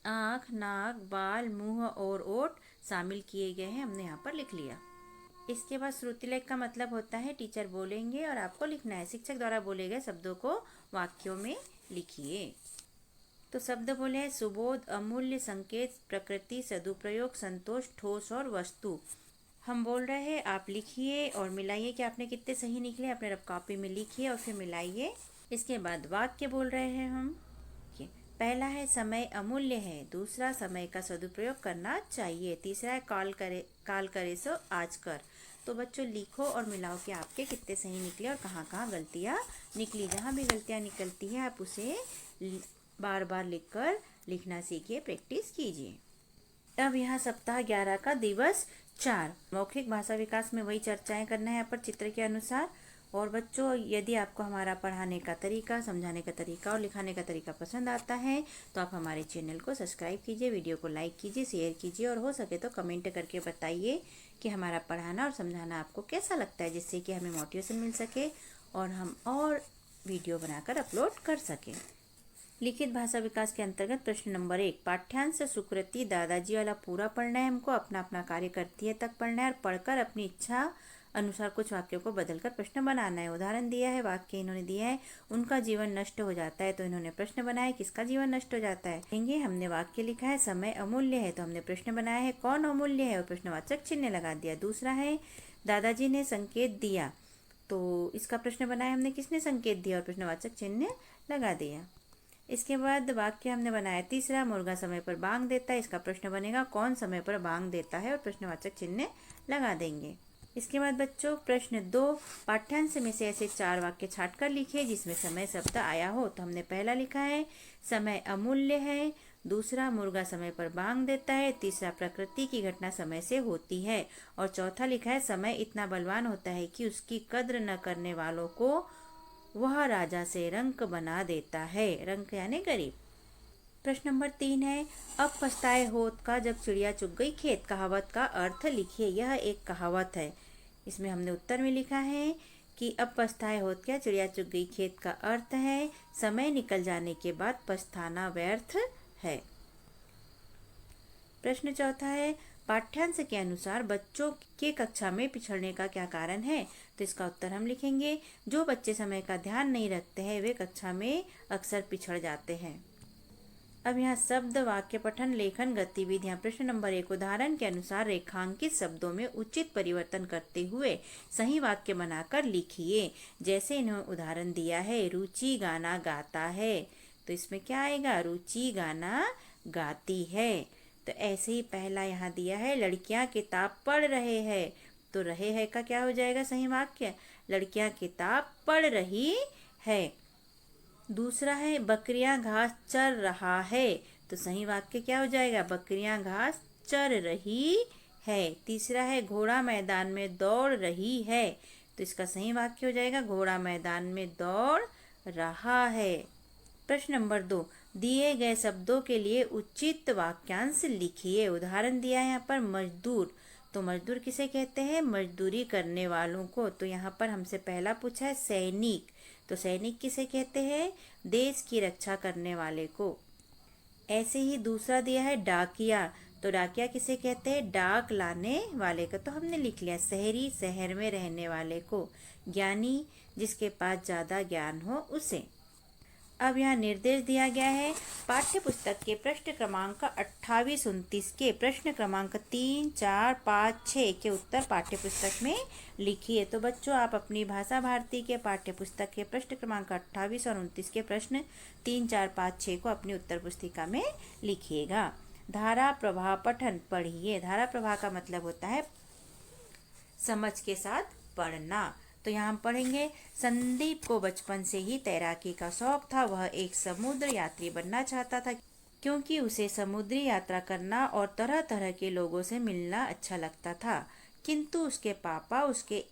आँख, नाक, बाल, मुंह और ओठ शामिल किए गए हैं, हमने यहाँ पर लिख लिया। इसके बाद श्रुतिलेख का मतलब होता है, टीचर बोलेंगे और आपको लिखना है। शिक्षक द्वारा बोले गए शब्दों को वाक्यों में लिखिए। तो शब्द बोले हैं, सुबोध, अमूल्य, संकेत, प्रकृति, सदुपयोग, संतोष, ठोस और वस्तु। हम बोल रहे हैं, आप लिखिए और मिलाइए कि आपने कितने सही निकले। अपने रफ कॉपी में लिखिए और फिर मिलाइए। इसके बाद वाक्य बोल रहे हैं हम। पहला है, समय अमूल्य है। दूसरा, समय का सदुपयोग करना चाहिए। तीसरा है, काल करे सो आज कर। तो बच्चों, लिखो और मिलाओ कि आपके कितने सही निकले और कहाँ कहाँ गलतियाँ निकली। जहाँ भी गलतियाँ निकलती है आप उसे बार बार लिखकर लिखना सीखिए, प्रैक्टिस कीजिए। अब यहाँ सप्ताह 11 का दिवस 4, मौखिक भाषा विकास में वही चर्चाएं करना है यहाँ पर चित्र के अनुसार। और बच्चों, यदि आपको हमारा पढ़ाने का तरीका, समझाने का तरीका और लिखाने का तरीका पसंद आता है तो आप हमारे चैनल को सब्सक्राइब कीजिए, वीडियो को लाइक कीजिए, शेयर कीजिए और हो सके तो कमेंट करके बताइए कि हमारा पढ़ाना और समझाना आपको कैसा लगता है, जिससे कि हमें मोटिवेशन मिल सके और हम और वीडियो बनाकर अपलोड कर सकें। लिखित भाषा विकास के अंतर्गत प्रश्न नंबर 1, पाठ्यांश सुकृति दादाजी वाला पूरा पढ़ना है हमको, अपना अपना कार्य करती है तक पढ़ना है और पढ़कर अपनी इच्छा अनुसार कुछ वाक्यों को बदलकर प्रश्न बनाना है। उदाहरण दिया है, वाक्य इन्होंने दिया है, उनका जीवन नष्ट हो जाता है, तो इन्होंने प्रश्न बनाया, किसका जीवन नष्ट हो जाता है। देखेंगे, हमने वाक्य लिखा है, समय अमूल्य है, तो हमने प्रश्न बनाया है, कौन अमूल्य है, और प्रश्नवाचक चिन्ह लगा दिया। दूसरा है, दादाजी ने संकेत दिया, तो इसका प्रश्न बनाया हमने, किसने संकेत दिया, और प्रश्नवाचक चिन्ह लगा दिया। इसके बाद वाक्य हमने बनाया तीसरा, मुर्गा समय पर बांग देता है, इसका प्रश्न बनेगा, कौन समय पर बांग देता है, और प्रश्नवाचक चिन्ह लगा देंगे। इसके बाद बच्चों, प्रश्न 2, पाठ्यांश में से ऐसे 4 वाक्य छांटकर लिखिए जिसमें समय शब्द आया हो। तो हमने पहला लिखा है, समय अमूल्य है। दूसरा, मुर्गा समय पर बांग देता है। तीसरा, प्रकृति की घटना समय से होती है। और चौथा लिखा है, समय इतना बलवान होता है कि उसकी कद्र न करने वालों को वह राजा से रंक बना देता है। रंक यानी गरीब। प्रश्न नंबर 3 है, अब पछताए होत का जब चिड़िया चुग गई खेत। कहावत का अर्थ लिखिए। यह एक कहावत है। इसमें हमने उत्तर में लिखा है कि अब पछताए होत क्या चिड़िया चुग गई खेत का अर्थ है, समय निकल जाने के बाद पछताना व्यर्थ है। प्रश्न चौथा है, पाठ्यांश के अनुसार बच्चों के कक्षा में पिछड़ने का क्या कारण है। तो इसका उत्तर हम लिखेंगे, जो बच्चे समय का ध्यान नहीं रखते हैं वे कक्षा में अक्सर पिछड़ जाते हैं। अब यहाँ शब्द, वाक्य पठन, लेखन गतिविधियाँ। प्रश्न नंबर 1, उदाहरण के अनुसार रेखांकित शब्दों में उचित परिवर्तन करते हुए सही वाक्य बनाकर लिखिए। जैसे इन्होंने उदाहरण दिया है, रुचि गाना गाता है, तो इसमें क्या आएगा, रुचि गाना गाती है। तो ऐसे ही पहला यहाँ दिया है, लड़कियाँ किताब पढ़ रहे हैं, तो तो रहे है का क्या हो जाएगा सही वाक्य? लड़कियां किताब पढ़ रही है। दूसरा है बकरियां घास चर रहा है, तो सही वाक्य क्या हो जाएगा? बकरियां घास चर रही है। तीसरा है घोड़ा मैदान में दौड़ रही है, तो इसका सही वाक्य हो जाएगा घोड़ा मैदान में दौड़ रहा है। प्रश्न नंबर 2, दिए गए शब्दों के लिए उचित वाक्यांश लिखिए। उदाहरण दिया है यहाँ पर मजदूर, तो मजदूर किसे कहते हैं? मजदूरी करने वालों को। तो यहाँ पर हमसे पहला पूछा है सैनिक, तो सैनिक किसे कहते हैं? देश की रक्षा करने वाले को। ऐसे ही दूसरा दिया है डाकिया, तो डाकिया किसे कहते हैं? डाक लाने वाले का। तो हमने लिख लिया शहरी, शहर में रहने वाले को। ज्ञानी, जिसके पास ज़्यादा ज्ञान हो उसे। अब यहाँ निर्देश दिया गया है पाठ्य पुस्तक के प्रश्न क्रमांक 28-29 के प्रश्न क्रमांक 3, 4, 5, 6 के उत्तर पाठ्य पुस्तक में लिखिए। तो बच्चों आप अपनी भाषा भारती के पाठ्य पुस्तक के प्रश्न क्रमांक 28 और 29 के प्रश्न 3, 4, 5, 6 को अपनी उत्तर पुस्तिका में लिखिएगा। धारा प्रवाह पठन पढ़िए। धारा प्रवाह का मतलब होता है समझ के साथ पढ़ना। तो यहाँ हम पढ़ेंगे, संदीप को बचपन से ही तैराकी का शौक था। वह एक समुद्र यात्री बनना चाहता था क्योंकि उसे समुद्री यात्रा करना और तरह तरह के लोगों से मिलना अच्छा लगता था। किंतु उसके पापा उसके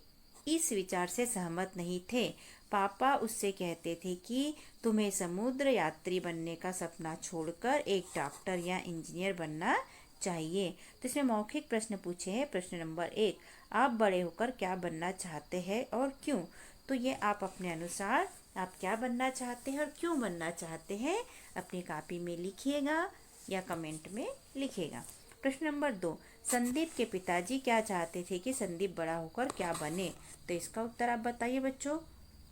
इस विचार से सहमत नहीं थे। पापा उससे कहते थे कि तुम्हें समुद्र यात्री बनने का सपना छोड़कर एक डॉक्टर या इंजीनियर बनना चाहिए। तो इसमें मौखिक प्रश्न पूछे हैं। प्रश्न नंबर 1, आप बड़े होकर क्या बनना चाहते हैं और क्यों? तो ये आप अपने अनुसार आप क्या बनना चाहते हैं और क्यों बनना चाहते हैं अपनी कॉपी में लिखिएगा या कमेंट में लिखिएगा। प्रश्न नंबर 2, संदीप के पिताजी क्या चाहते थे कि संदीप बड़ा होकर क्या बने? तो इसका उत्तर आप बताइए बच्चों,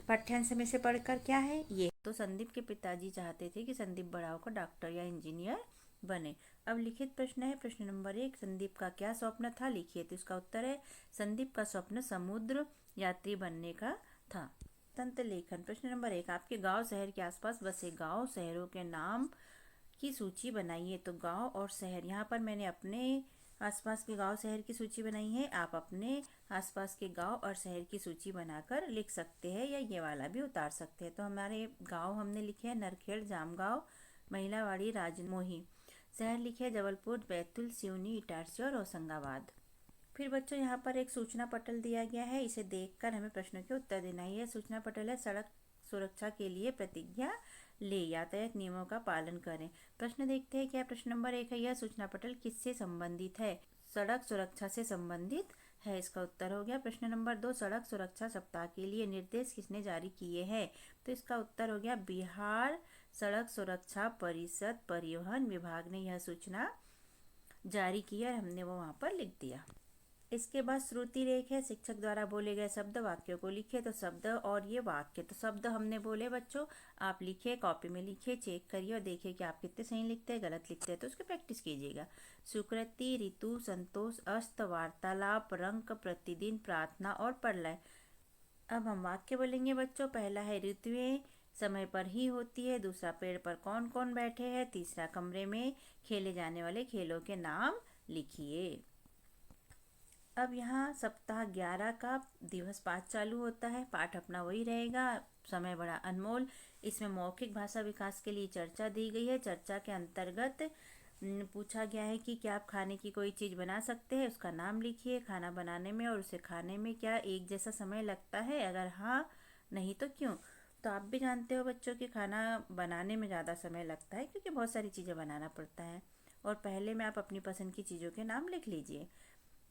पाठ्यांश में से पढ़कर क्या है ये। तो संदीप के पिताजी चाहते थे कि संदीप बड़ा होकर डॉक्टर या इंजीनियर बने। अब लिखित प्रश्न है। प्रश्न नंबर 1, संदीप का क्या स्वप्न था? लिखिए। तो इसका उत्तर है संदीप का स्वप्न समुद्र यात्री बनने का था। तंत्र लेखन। प्रश्न नंबर 1, आपके गांव शहर के आसपास बसे गांव शहरों के नाम की सूची बनाइए। तो गांव और शहर, यहाँ पर मैंने अपने आसपास के गांव शहर की सूची बनाई है। आप अपने आसपास के गांव और शहर की सूची बनाकर लिख सकते हैं या ये वाला भी उतार सकते हैं। तो हमारे गांव हमने लिखे हैं नरखेड़, जामगांव, महिलावाड़ी, राजमोही। शहर लिखे जबलपुर, बैतूल, सिवनी, इटारसी और होशंगाबाद। फिर बच्चों यहाँ पर एक सूचना पटल दिया गया है, इसे देखकर हमें प्रश्नों के उत्तर देना है। यह सूचना पटल है सड़क सुरक्षा के लिए प्रतिज्ञा ले, यातायात नियमों का पालन करें। प्रश्न देखते हैं क्या। प्रश्न नंबर 1 है, यह सूचना पटल किससे संबंधित है? सड़क सुरक्षा से संबंधित है, इसका उत्तर हो गया। प्रश्न नंबर 2, सड़क सुरक्षा सप्ताह के लिए निर्देश किसने जारी किए हैं? तो इसका उत्तर हो गया बिहार सड़क सुरक्षा परिषद परिवहन विभाग ने यह सूचना जारी की और हमने वो वहाँ पर लिख दिया। इसके बाद श्रुति रेख है, शिक्षक द्वारा बोले गए शब्द वाक्यों को लिखे। तो शब्द और ये वाक्य, तो शब्द हमने बोले बच्चों, आप लिखिए, कॉपी में लिखिए, चेक करिए और देखिए कि आप कितने सही लिखते हैं, गलत लिखते हैं तो उसकी प्रैक्टिस कीजिएगा। सुकृति, ऋतु, संतोष, अस्त, वार्तालाप, रंक, प्रतिदिन, प्रार्थना और प्रलय। अब हम वाक्य बोलेंगे बच्चों। पहला है ऋतुएं समय पर ही होती है। दूसरा पेड़ पर कौन कौन बैठे हैं। तीसरा कमरे में खेले जाने वाले खेलों के नाम लिखिए। अब यहाँ सप्ताह 11 का दिवस 5 चालू होता है। पाठ अपना वही रहेगा, समय बड़ा अनमोल। इसमें मौखिक भाषा विकास के लिए चर्चा दी गई है। चर्चा के अंतर्गत पूछा गया है कि क्या आप खाने की कोई चीज़ बना सकते हैं, उसका नाम लिखिए। खाना बनाने में और उसे खाने में क्या एक जैसा समय लगता है? अगर हाँ, नहीं तो क्यों? तो आप भी जानते हो बच्चों कि खाना बनाने में ज़्यादा समय लगता है क्योंकि बहुत सारी चीज़ें बनाना पड़ता है। और पहले में आप अपनी पसंद की चीज़ों के नाम लिख लीजिए।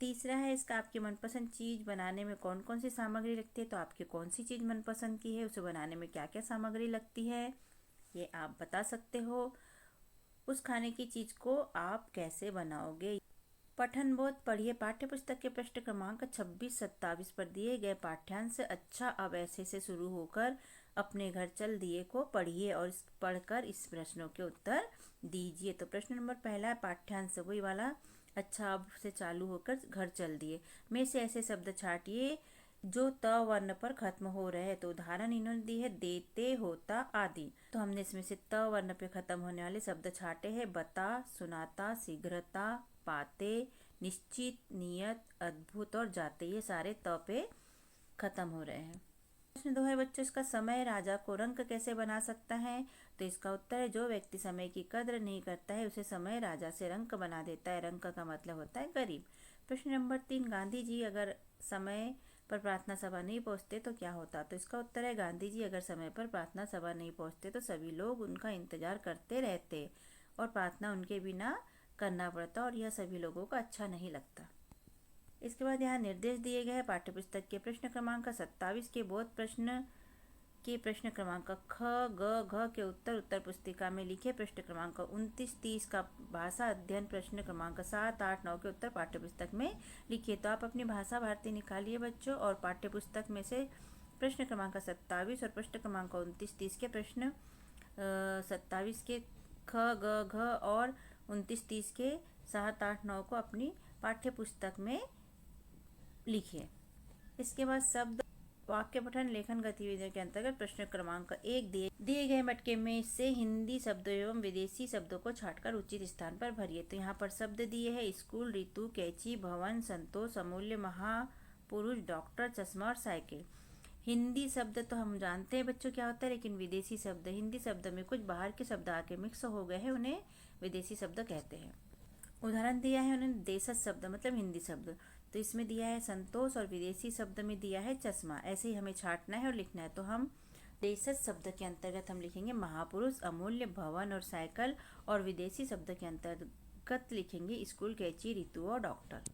तीसरा है इसका, आपकी मनपसंद चीज़ बनाने में कौन कौन सी सामग्री लगती है। तो आपकी कौन सी चीज़ मनपसंद की है, उसे बनाने में क्या क्या सामग्री लगती है, ये आप बता सकते हो। उस खाने की चीज़ को आप कैसे बनाओगे। पठन बोध पढ़िए। पाठ्य पुस्तक के पृष्ठ क्रमांक 26-27 पर दिए गए पाठ्यांश अच्छा अब ऐसे से शुरू होकर अपने घर चल दिए को पढ़िए और पढ़कर इस प्रश्नों के उत्तर दीजिए। तो प्रश्न नंबर पहला है पाठ्यांश वही वाला, अच्छा अब से चालू होकर घर चल दिए में से ऐसे शब्द छाटिए जो त वर्ण पर खत्म हो रहे हैं। तो उदाहरण इन्होंने दी है देते, होता आदि। तो हमने इसमें से त वर्ण पे खत्म होने वाले शब्द छाटे हैं। बता, सुनाता, शीघ्रता, पाते, निश्चित, नियत, अद्भुत और जाते, ये सारे त पे खत्म हो रहे हैं। प्रश्न 2 है बच्चों, इसका समय राजा को रंक कैसे बना सकता है? तो इसका उत्तर है, जो व्यक्ति समय की कद्र नहीं करता है उसे समय राजा से रंक बना देता है। रंक का मतलब होता है गरीब। प्रश्न नंबर 3, गांधी जी अगर समय पर प्रार्थना सभा नहीं पहुंचते तो क्या होता? तो इसका उत्तर है, गांधी जी अगर समय पर प्रार्थना सभा नहीं पहुंचते तो सभी लोग उनका इंतजार करते रहते और प्रार्थना उनके बिना करना पड़ता और यह सभी लोगों को अच्छा नहीं लगता। इसके बाद यहाँ निर्देश दिए गए हैं। पाठ्यपुस्तक के प्रश्न क्रमांक 27 के बोध प्रश्न के प्रश्न क्रमांक ख, ग, घ के उत्तर उत्तर पुस्तिका में लिखे। प्रश्न क्रमांक 29, 30 का भाषा अध्ययन प्रश्न क्रमांक 7, 8, 9 के उत्तर पाठ्यपुस्तक में लिखिए। तो आप अपनी भाषा भारती निकालिए बच्चों और पाठ्यपुस्तक में से प्रश्न क्रमांक 27 और प्रश्न क्रमांक 29, 30 के प्रश्न 27 के ख, ग, घ और 29, 30 के 7, 8, 9 को अपनी पाठ्यपुस्तक में लिखिए। इसके बाद शब्द वाक्य पठन लेखन गतिविधियों के अंतर्गत प्रश्न क्रमांक 1 दिए गए मटके में से हिंदी शब्दों एवं विदेशी शब्दों को छांटकर उचित स्थान पर भरिए। तो यहाँ पर शब्द दिए हैं स्कूल, ऋतु, कैंची, भवन, संतोष, अमूल्य, महापुरुष, डॉक्टर, चश्मा और साइकिल। हिंदी शब्द तो हम जानते हैं बच्चों क्या होता है, लेकिन विदेशी शब्द, हिंदी शब्द में कुछ बाहर के शब्द आके मिक्स हो गए हैं, उन्हें विदेशी शब्द कहते हैं। उदाहरण दिया है उन्होंने देशज शब्द मतलब हिंदी शब्द, तो इसमें दिया है संतोष और विदेशी शब्द में दिया है चश्मा। ऐसे ही हमें छांटना है और लिखना है। तो हम देशज शब्द के अंतर्गत हम लिखेंगे महापुरुष, अमूल्य, भवन और साइकिल, और विदेशी शब्द के अंतर्गत लिखेंगे स्कूल, कैंची, ऋतु और डॉक्टर।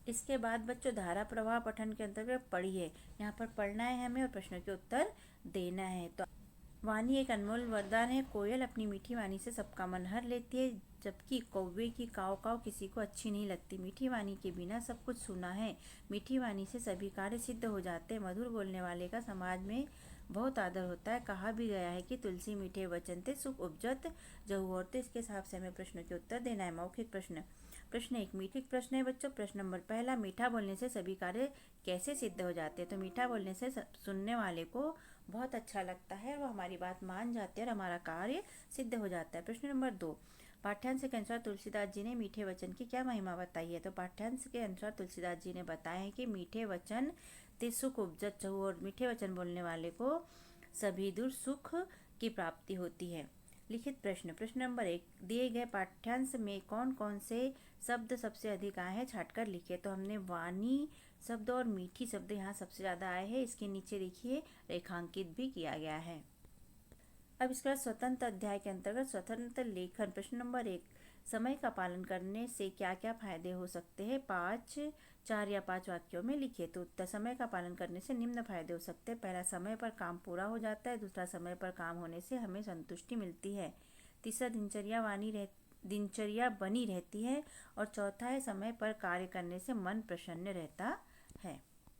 इसके बाद बच्चों धारा प्रवाह पठन के अंतर्गत पढ़िए। यहाँ पर पढ़ना है हमें और प्रश्नों के उत्तर देना है। तो वाणी एक अनमोल वरदान है। कोयल अपनी मीठी वाणी से सबका मन हर लेती है, जबकि कौवे की काव काव किसी को अच्छी नहीं लगती। मीठी वाणी के बिना सब कुछ सुना है। मीठी वाणी से सभी कार्य सिद्ध हो जाते हैं। मधुर बोलने वाले का समाज में बहुत आदर होता है। कहा भी गया है कि तुलसी मीठे वचन ते सुख उपजत जहु और। तो इसके हिसाब से हमें प्रश्नों के उत्तर देना है। मौखिक प्रश्न। प्रश्न एक मीठिक प्रश्न है बच्चों। प्रश्न नंबर पहला, मीठा बोलने से सभी कार्य कैसे सिद्ध हो जाते हैं? तो मीठा बोलने से सुनने वाले को बहुत अच्छा लगता है, वो हमारी बात मान जाते हैं और हमारा कार्य सिद्ध हो जाता है। प्रश्न नंबर 2, पाठ्यांश के अनुसार तुलसीदास जी ने मीठे वचन की क्या महिमा बताई है? तो पाठ्यांश के अनुसार तुलसीदास जी ने बताया है कि मीठे वचन ते सुख उपजत चहु, और मीठे वचन बोलने वाले को सभी दूर सुख की प्राप्ति होती है। लिखित प्रश्न। प्रश्न नंबर 1, दिए गए पाठ्यांश में कौन कौन से शब्द सबसे अधिक आए हैं छांटकर लिखिए। तो हमने वाणी शब्द और मीठी शब्द यहाँ सबसे ज़्यादा आए हैं। इसके नीचे देखिए रेखांकित भी किया गया है। अब इसके बाद स्वतंत्र अध्याय के अंतर्गत स्वतंत्र लेखन। प्रश्न नंबर 1, समय का पालन करने से क्या क्या फायदे हो सकते हैं? 4 या 5 वाक्यों में लिखिए। तो उत्तर, समय का पालन करने से निम्न फायदे हो सकते हैं। पहला, समय पर काम पूरा हो जाता है। दूसरा, समय पर काम होने से हमें संतुष्टि मिलती है। तीसरा, दिनचर्या बनी रहती है। और चौथा है, समय पर कार्य करने से मन प्रसन्न रहता है।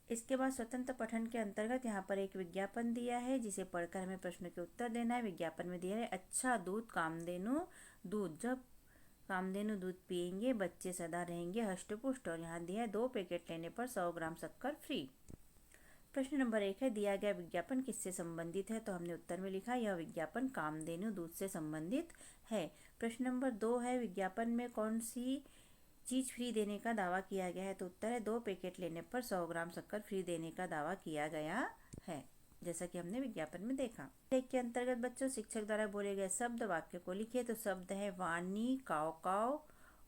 इसके बाद स्वतंत्र पठन के अंतर्गत यहाँ पर एक विज्ञापन दिया है, जिसे पढ़कर हमें प्रश्न के उत्तर देना है। विज्ञापन में दिया है, अच्छा दूध कामधेनु दूध, जब कामधेनु दूध पिएंगे बच्चे सदा रहेंगे हष्टपुष्ट। और यहाँ दिया है 2 पैकेट लेने पर 100 ग्राम शक्कर फ्री। प्रश्न नंबर 1 है, दिया गया विज्ञापन किससे संबंधित है? तो हमने उत्तर में लिखा, यह विज्ञापन कामधेनु दूध से संबंधित है। प्रश्न नंबर 2 है, विज्ञापन में कौन सी चीज फ्री देने का दावा किया गया है? तो उत्तर है, 2 पैकेट लेने पर 100 ग्राम शक्कर फ्री देने का दावा किया गया है, जैसा कि हमने विज्ञापन में देखा। एक के अंतर्गत बच्चों शिक्षक द्वारा बोले गए शब्द वाक्य को लिखिए। तो शब्द है वाणी, काव काव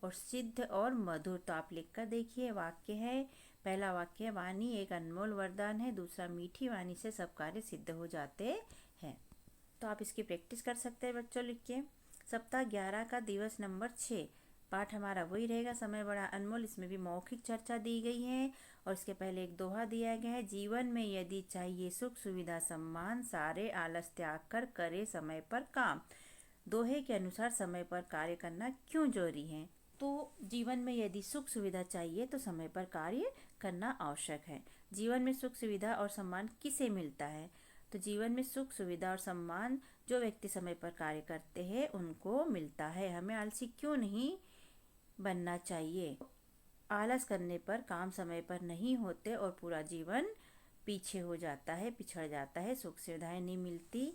और सिद्ध और मधुर। तो आप लिख कर देखिए। वाक्य है, पहला वाक्य है, वाणी एक अनमोल वरदान है। दूसरा, मीठी वाणी से सब कार्य सिद्ध हो जाते हैं। तो आप इसकी प्रैक्टिस कर सकते हैं बच्चों लिख के। सप्ताह 11 का दिवस नंबर 6, पाठ हमारा वही रहेगा, समय बड़ा अनमोल। इसमें भी मौखिक चर्चा दी गई है और इसके पहले एक दोहा दिया गया है, जीवन में यदि चाहिए सुख सुविधा सम्मान, सारे आलस त्याग कर करे समय पर काम। दोहे के अनुसार समय पर कार्य करना क्यों जरूरी है? तो जीवन में यदि सुख सुविधा चाहिए तो समय पर कार्य करना आवश्यक है। जीवन में सुख सुविधा और सम्मान किसे मिलता है? तो जीवन में सुख सुविधा और सम्मान जो व्यक्ति समय पर कार्य करते हैं उनको मिलता है। हमें आलसी क्यों नहीं बनना चाहिए? आलस करने पर काम समय पर नहीं होते और पूरा जीवन पीछे हो जाता है, पिछड़ जाता है, सुख सुविधाएं नहीं मिलती,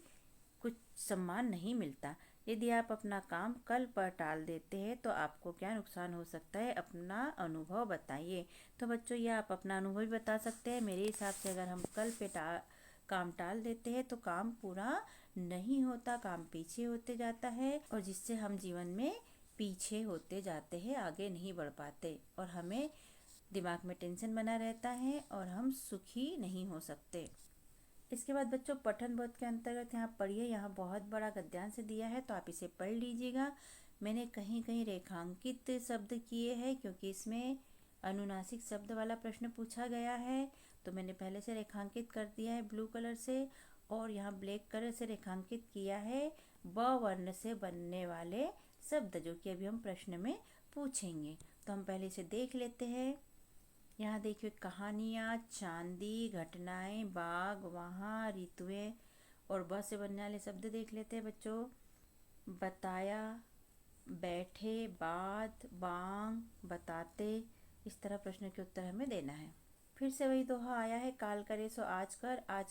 कुछ सम्मान नहीं मिलता। यदि आप अपना काम कल पर टाल देते हैं तो आपको क्या नुकसान हो सकता है, अपना अनुभव बताइए। तो बच्चों, ये आप अपना अनुभव भी बता सकते हैं। मेरे हिसाब से अगर हम कल पे काम टाल देते हैं तो काम पूरा नहीं होता, काम पीछे होते जाता है और जिससे हम जीवन में पीछे होते जाते हैं, आगे नहीं बढ़ पाते और हमें दिमाग में टेंशन बना रहता है और हम सुखी नहीं हो सकते। इसके बाद बच्चों, पठन बोध के अंतर्गत यहाँ पढ़िए। यहाँ बहुत बड़ा गद्यांश दिया है तो आप इसे पढ़ लीजिएगा। मैंने कहीं कहीं रेखांकित शब्द किए हैं क्योंकि इसमें अनुनासिक शब्द वाला प्रश्न पूछा गया है, तो मैंने पहले से रेखांकित कर दिया है ब्लू कलर से, और यहाँ ब्लैक कलर से रेखांकित किया है ब वर्ण से बनने वाले शब्द, जो कि अभी हम प्रश्न में पूछेंगे। तो हम पहले इसे देख लेते हैं। यहाँ देखिए, कहानियाँ, चांदी, घटनाएं, बाग, वहाँ, ऋतुएं और ब से बनने वाले शब्द देख लेते हैं बच्चों। बताया, बैठे, बाद, बांग, बताते, इस तरह प्रश्न के उत्तर हमें देना है। फिर से वही दोहा आया है, काल करे सो आज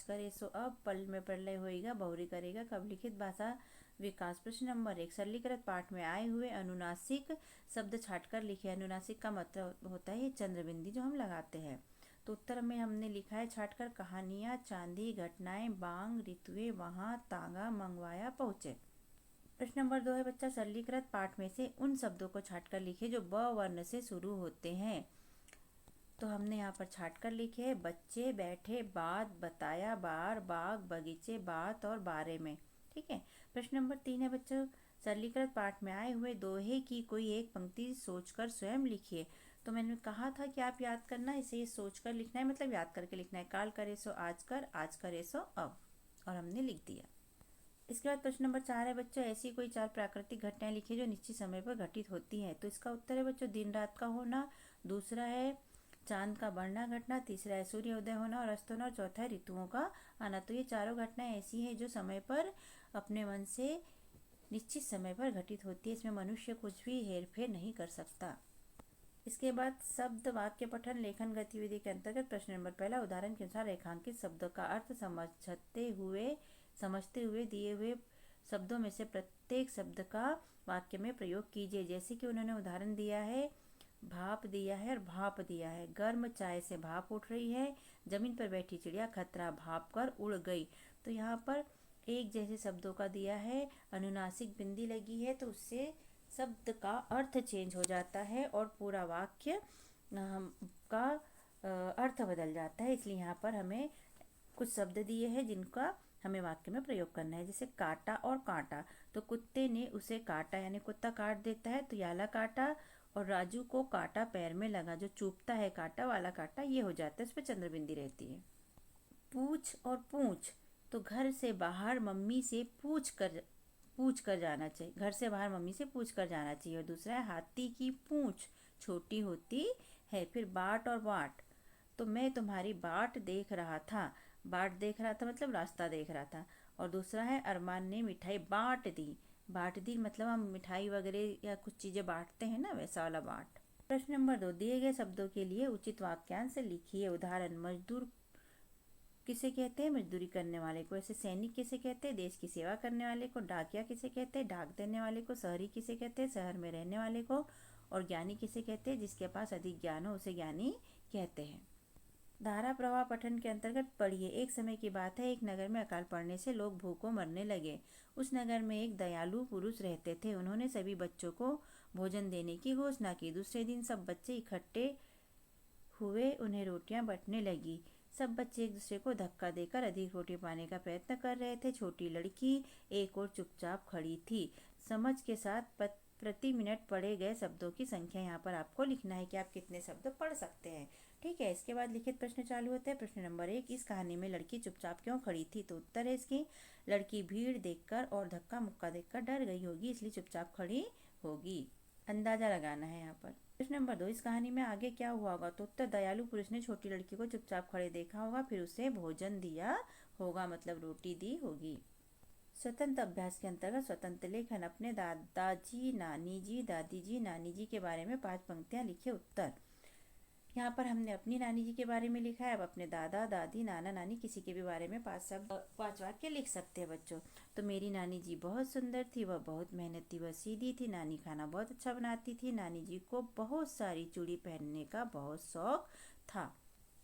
करे सो अब, पल में प्रलय होएगा, बहुरी करेगा कब। लिखित भाषा विकास। प्रश्न नंबर 1, सरलीकृत पाठ में आए हुए अनुनासिक शब्द छांटकर लिखे। अनुनासिक का मतलब होता है ये चंद्रबिंदी जो हम लगाते हैं। तो उत्तर में हमने लिखा है छांटकर, कहानियाँ, चांदी, घटनाएं, बांग, ऋतुएं, वहाँ, तांगा, मंगवाया, पहुँचे। प्रश्न नंबर 2 है बच्चा, सरलीकृत पाठ में से उन शब्दों को छांटकर लिखे जो ब वर्ण से शुरू होते हैं। तो हमने यहाँ पर छांटकर लिखे हैं बच्चे, बैठे, बाद, बताया, बार, बाग, बगीचे, बात और बारे में। ठीक है। प्रश्न नंबर 3 है बच्चों, सरलीकृत पाठ में आए हुए दोहे की कोई एक पंक्ति सोचकर स्वयं लिखिए। तो मैंने कहा था कि आप याद करना, इसे सोचकर लिखना है, मतलब याद करके लिखना है। काल करे सो आज करे सो अब, और हमने लिख दिया। इसके बाद प्रश्न नंबर 4 है बच्चों, ऐसी कोई 4 प्राकृतिक घटनाएं लिखिए जो निश्चित समय पर घटित होती हैं। तो इसका उत्तर है बच्चों, दिन रात का होना, दूसरा है चांद का बढ़ना घटना, तीसरा है सूर्योदय होना और अस्त होना, और चौथा है ऋतुओं का आना। तो ये चारों घटनाएं ऐसी हैं जो समय पर अपने मन से निश्चित समय पर घटित होती है। इसमें मनुष्य कुछ भी हेरफेर नहीं कर सकता। इसके बाद शब्द वाक्य पठन लेखन गतिविधि के अंतर्गत प्रश्न नंबर 1, उदाहरण के अनुसार रेखांकित शब्दों का अर्थ समझते हुए दिए हुए शब्दों में से प्रत्येक शब्द का वाक्य में प्रयोग कीजिए। जैसे कि उन्होंने उदाहरण दिया है, भाप दिया है और भाप दिया है। गर्म चाय से भाप उठ रही है, जमीन पर बैठी चिड़िया खतरा भाप कर उड़ गई। तो यहाँ पर एक जैसे शब्दों का दिया है, अनुनासिक बिंदी लगी है तो उससे शब्द का अर्थ चेंज हो जाता है और पूरा वाक्य का अर्थ बदल जाता है। इसलिए यहाँ पर हमें कुछ शब्द दिए हैं जिनका हमें वाक्य में प्रयोग करना है। जैसे काटा और कांटा, तो कुत्ते ने उसे काटा, यानी कुत्ता काट देता है तो याला काटा, और राजू को काटा पैर में लगा, जो चुभता है काटा वाला काटा, ये हो जाता है, उस पर चंद्रबिंदी रहती है। पूछ और पूछ, तो घर से बाहर मम्मी से पूछ कर जाना चाहिए, घर से बाहर मम्मी से पूछ कर जाना चाहिए। और दूसरा है हाथी की पूंछ छोटी होती है। फिर बाट और बाट, तो मैं तुम्हारी बाट देख रहा था, बाट देख रहा था मतलब रास्ता देख रहा था। और दूसरा है अरमान ने मिठाई बांट दी मतलब हम मिठाई वगैरह या कुछ चीज़ें बांटते हैं ना, वैसा वाला बांट। प्रश्न नंबर 2, दिए गए शब्दों के लिए उचित वाक्यांश लिखिए। उदाहरण, मजदूर किसे कहते हैं, मजदूरी करने वाले को। ऐसे सैनिक किसे कहते हैं, देश की सेवा करने वाले को। डाकिया किसे कहते हैं, डाक देने वाले को। शहरी किसे कहते हैं, शहर में रहने वाले को। और ज्ञानी किसे कहते हैं, जिसके पास अधिक ज्ञान हो उसे ज्ञानी कहते हैं। धारा प्रवाह पठन के अंतर्गत पढ़िए। एक समय की बात है, एक नगर में अकाल पड़ने से लोग भूखों मरने लगे। उस नगर में एक दयालु पुरुष रहते थे। उन्होंने सभी बच्चों को भोजन देने की घोषणा की। दूसरे दिन सब बच्चे इकट्ठे हुए, उन्हें रोटियां बंटने लगी। सब बच्चे एक दूसरे को धक्का देकर अधिक रोटी पाने का प्रयत्न कर रहे थे। छोटी लड़की एक और चुपचाप खड़ी थी। समझ के साथ प्रति मिनट पढ़े गए शब्दों की संख्या यहाँ पर आपको लिखना है कि आप कितने शब्द पढ़ सकते हैं। ठीक है। इसके बाद लिखित प्रश्न चालू होते हैं। प्रश्न नंबर 1, इस कहानी में लड़की चुपचाप क्यों खड़ी थी। तो उत्तर है इसकी, लड़की भीड़ देखकर और धक्का मुक्का देखकर डर गई होगी, इसलिए चुपचाप खड़ी होगी। अंदाजा लगाना है यहाँ पर। प्रश्न नंबर 2, इस कहानी में आगे क्या हुआ होगा। तो उत्तर, दयालु पुरुष ने छोटी लड़की को चुपचाप खड़े देखा होगा, फिर उसे भोजन दिया होगा, मतलब रोटी दी होगी। स्वतंत्र अभ्यास के अंतर्गत स्वतंत्र लेखन, अपने दादाजी, नानी जी, दादी जी, नानी जी के बारे में 5 पंक्तियां लिखे। उत्तर, यहाँ पर हमने अपनी नानी जी के बारे में लिखा है। अब अपने दादा दादी नाना नानी किसी के भी बारे में 5 वाक्य लिख सकते हैं बच्चों। तो मेरी नानी जी बहुत सुंदर थी, वह बहुत मेहनती व सीधी थी। नानी खाना बहुत अच्छा बनाती थी। नानी जी को बहुत सारी चूड़ी पहनने का बहुत शौक था।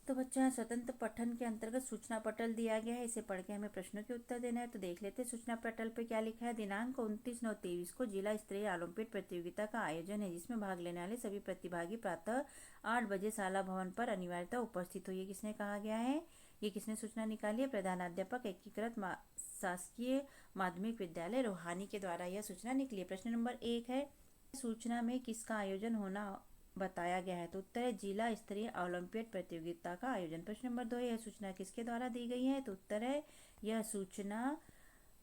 तो बच्चों, यहाँ स्वतंत्र पठन के अंतर्गत सूचना पटल दिया गया है। इसे पढ़ के हमें प्रश्नों के उत्तर देना है। तो देख लेते हैं सूचना पटल पे क्या लिखा है। दिनांक 29/9/23 को जिला स्तरीय ओलंपियाड प्रतियोगिता का आयोजन है, जिसमें भाग लेने वाले सभी प्रतिभागी प्रातः 8 बजे शाला भवन पर अनिवार्यतः उपस्थित हो। ये किसने कहा गया है, ये किसने सूचना निकाली है? प्रधानाध्यापक एकीकृत शासकीय माध्यमिक विद्यालय रोहानी के द्वारा यह सूचना निकली है। प्रश्न नंबर 1 है, सूचना में किसका आयोजन होना बताया गया है? तो उत्तर है जिला स्तरीय ओलंपियाड प्रतियोगिता का आयोजन। प्रश्न नंबर 2 है, यह सूचना किसके द्वारा दी गई है? तो उत्तर है यह सूचना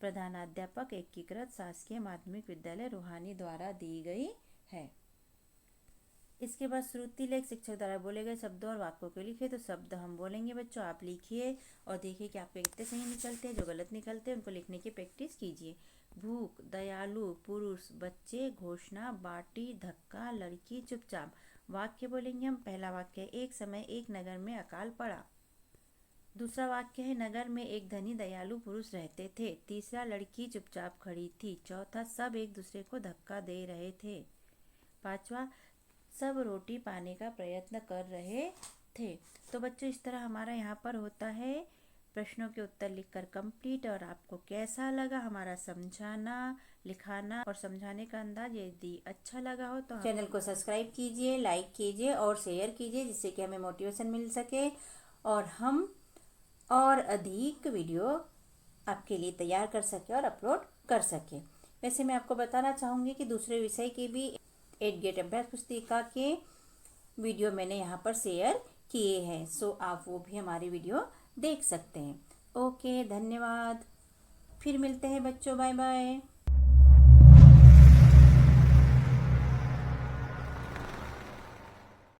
प्रधानाध्यापक एकीकृत शासकीय माध्यमिक विद्यालय रोहानी द्वारा दी गई है। इसके बाद श्रुति लेख शिक्षक द्वारा बोले गए शब्दों और वाक्यों को लिखिए। तो शब्द हम बोलेंगे बच्चों, आप लिखिए और देखिए कि आपके कितने सही निकलते हैं। जो गलत निकलते हैं उनको लिखने की प्रैक्टिस कीजिए। भूख, दयालु, पुरुष, बच्चे, घोषणा, बाटी, धक्का, लड़की, चुपचाप। वाक्य बोलेंगे हम। पहला वाक्य है, एक समय एक नगर में अकाल पड़ा। दूसरा वाक्य है, नगर में एक धनी दयालु पुरुष रहते थे। तीसरा, लड़की चुपचाप खड़ी थी। चौथा, सब एक दूसरे को धक्का दे रहे थे। पांचवा, सब रोटी पाने का प्रयत्न कर रहे थे। तो बच्चों, इस तरह हमारा यहाँ पर होता है प्रश्नों के उत्तर लिखकर कंप्लीट। और आपको कैसा लगा हमारा समझाना, लिखाना और समझाने का अंदाज? यदि अच्छा लगा हो तो चैनल को सब्सक्राइब कीजिए, लाइक कीजिए और शेयर कीजिए, जिससे कि हमें मोटिवेशन मिल सके और हम और अधिक वीडियो आपके लिए तैयार कर सके और अपलोड कर सके। वैसे मैं आपको बताना चाहूँगी कि दूसरे विषय के भी 8 गेट अभ्यास पुस्तिका के वीडियो मैंने यहाँ पर शेयर किए हैं, सो आप वो भी हमारी वीडियो देख सकते हैं। ओके, धन्यवाद। फिर मिलते हैं बच्चों, बाय बाय।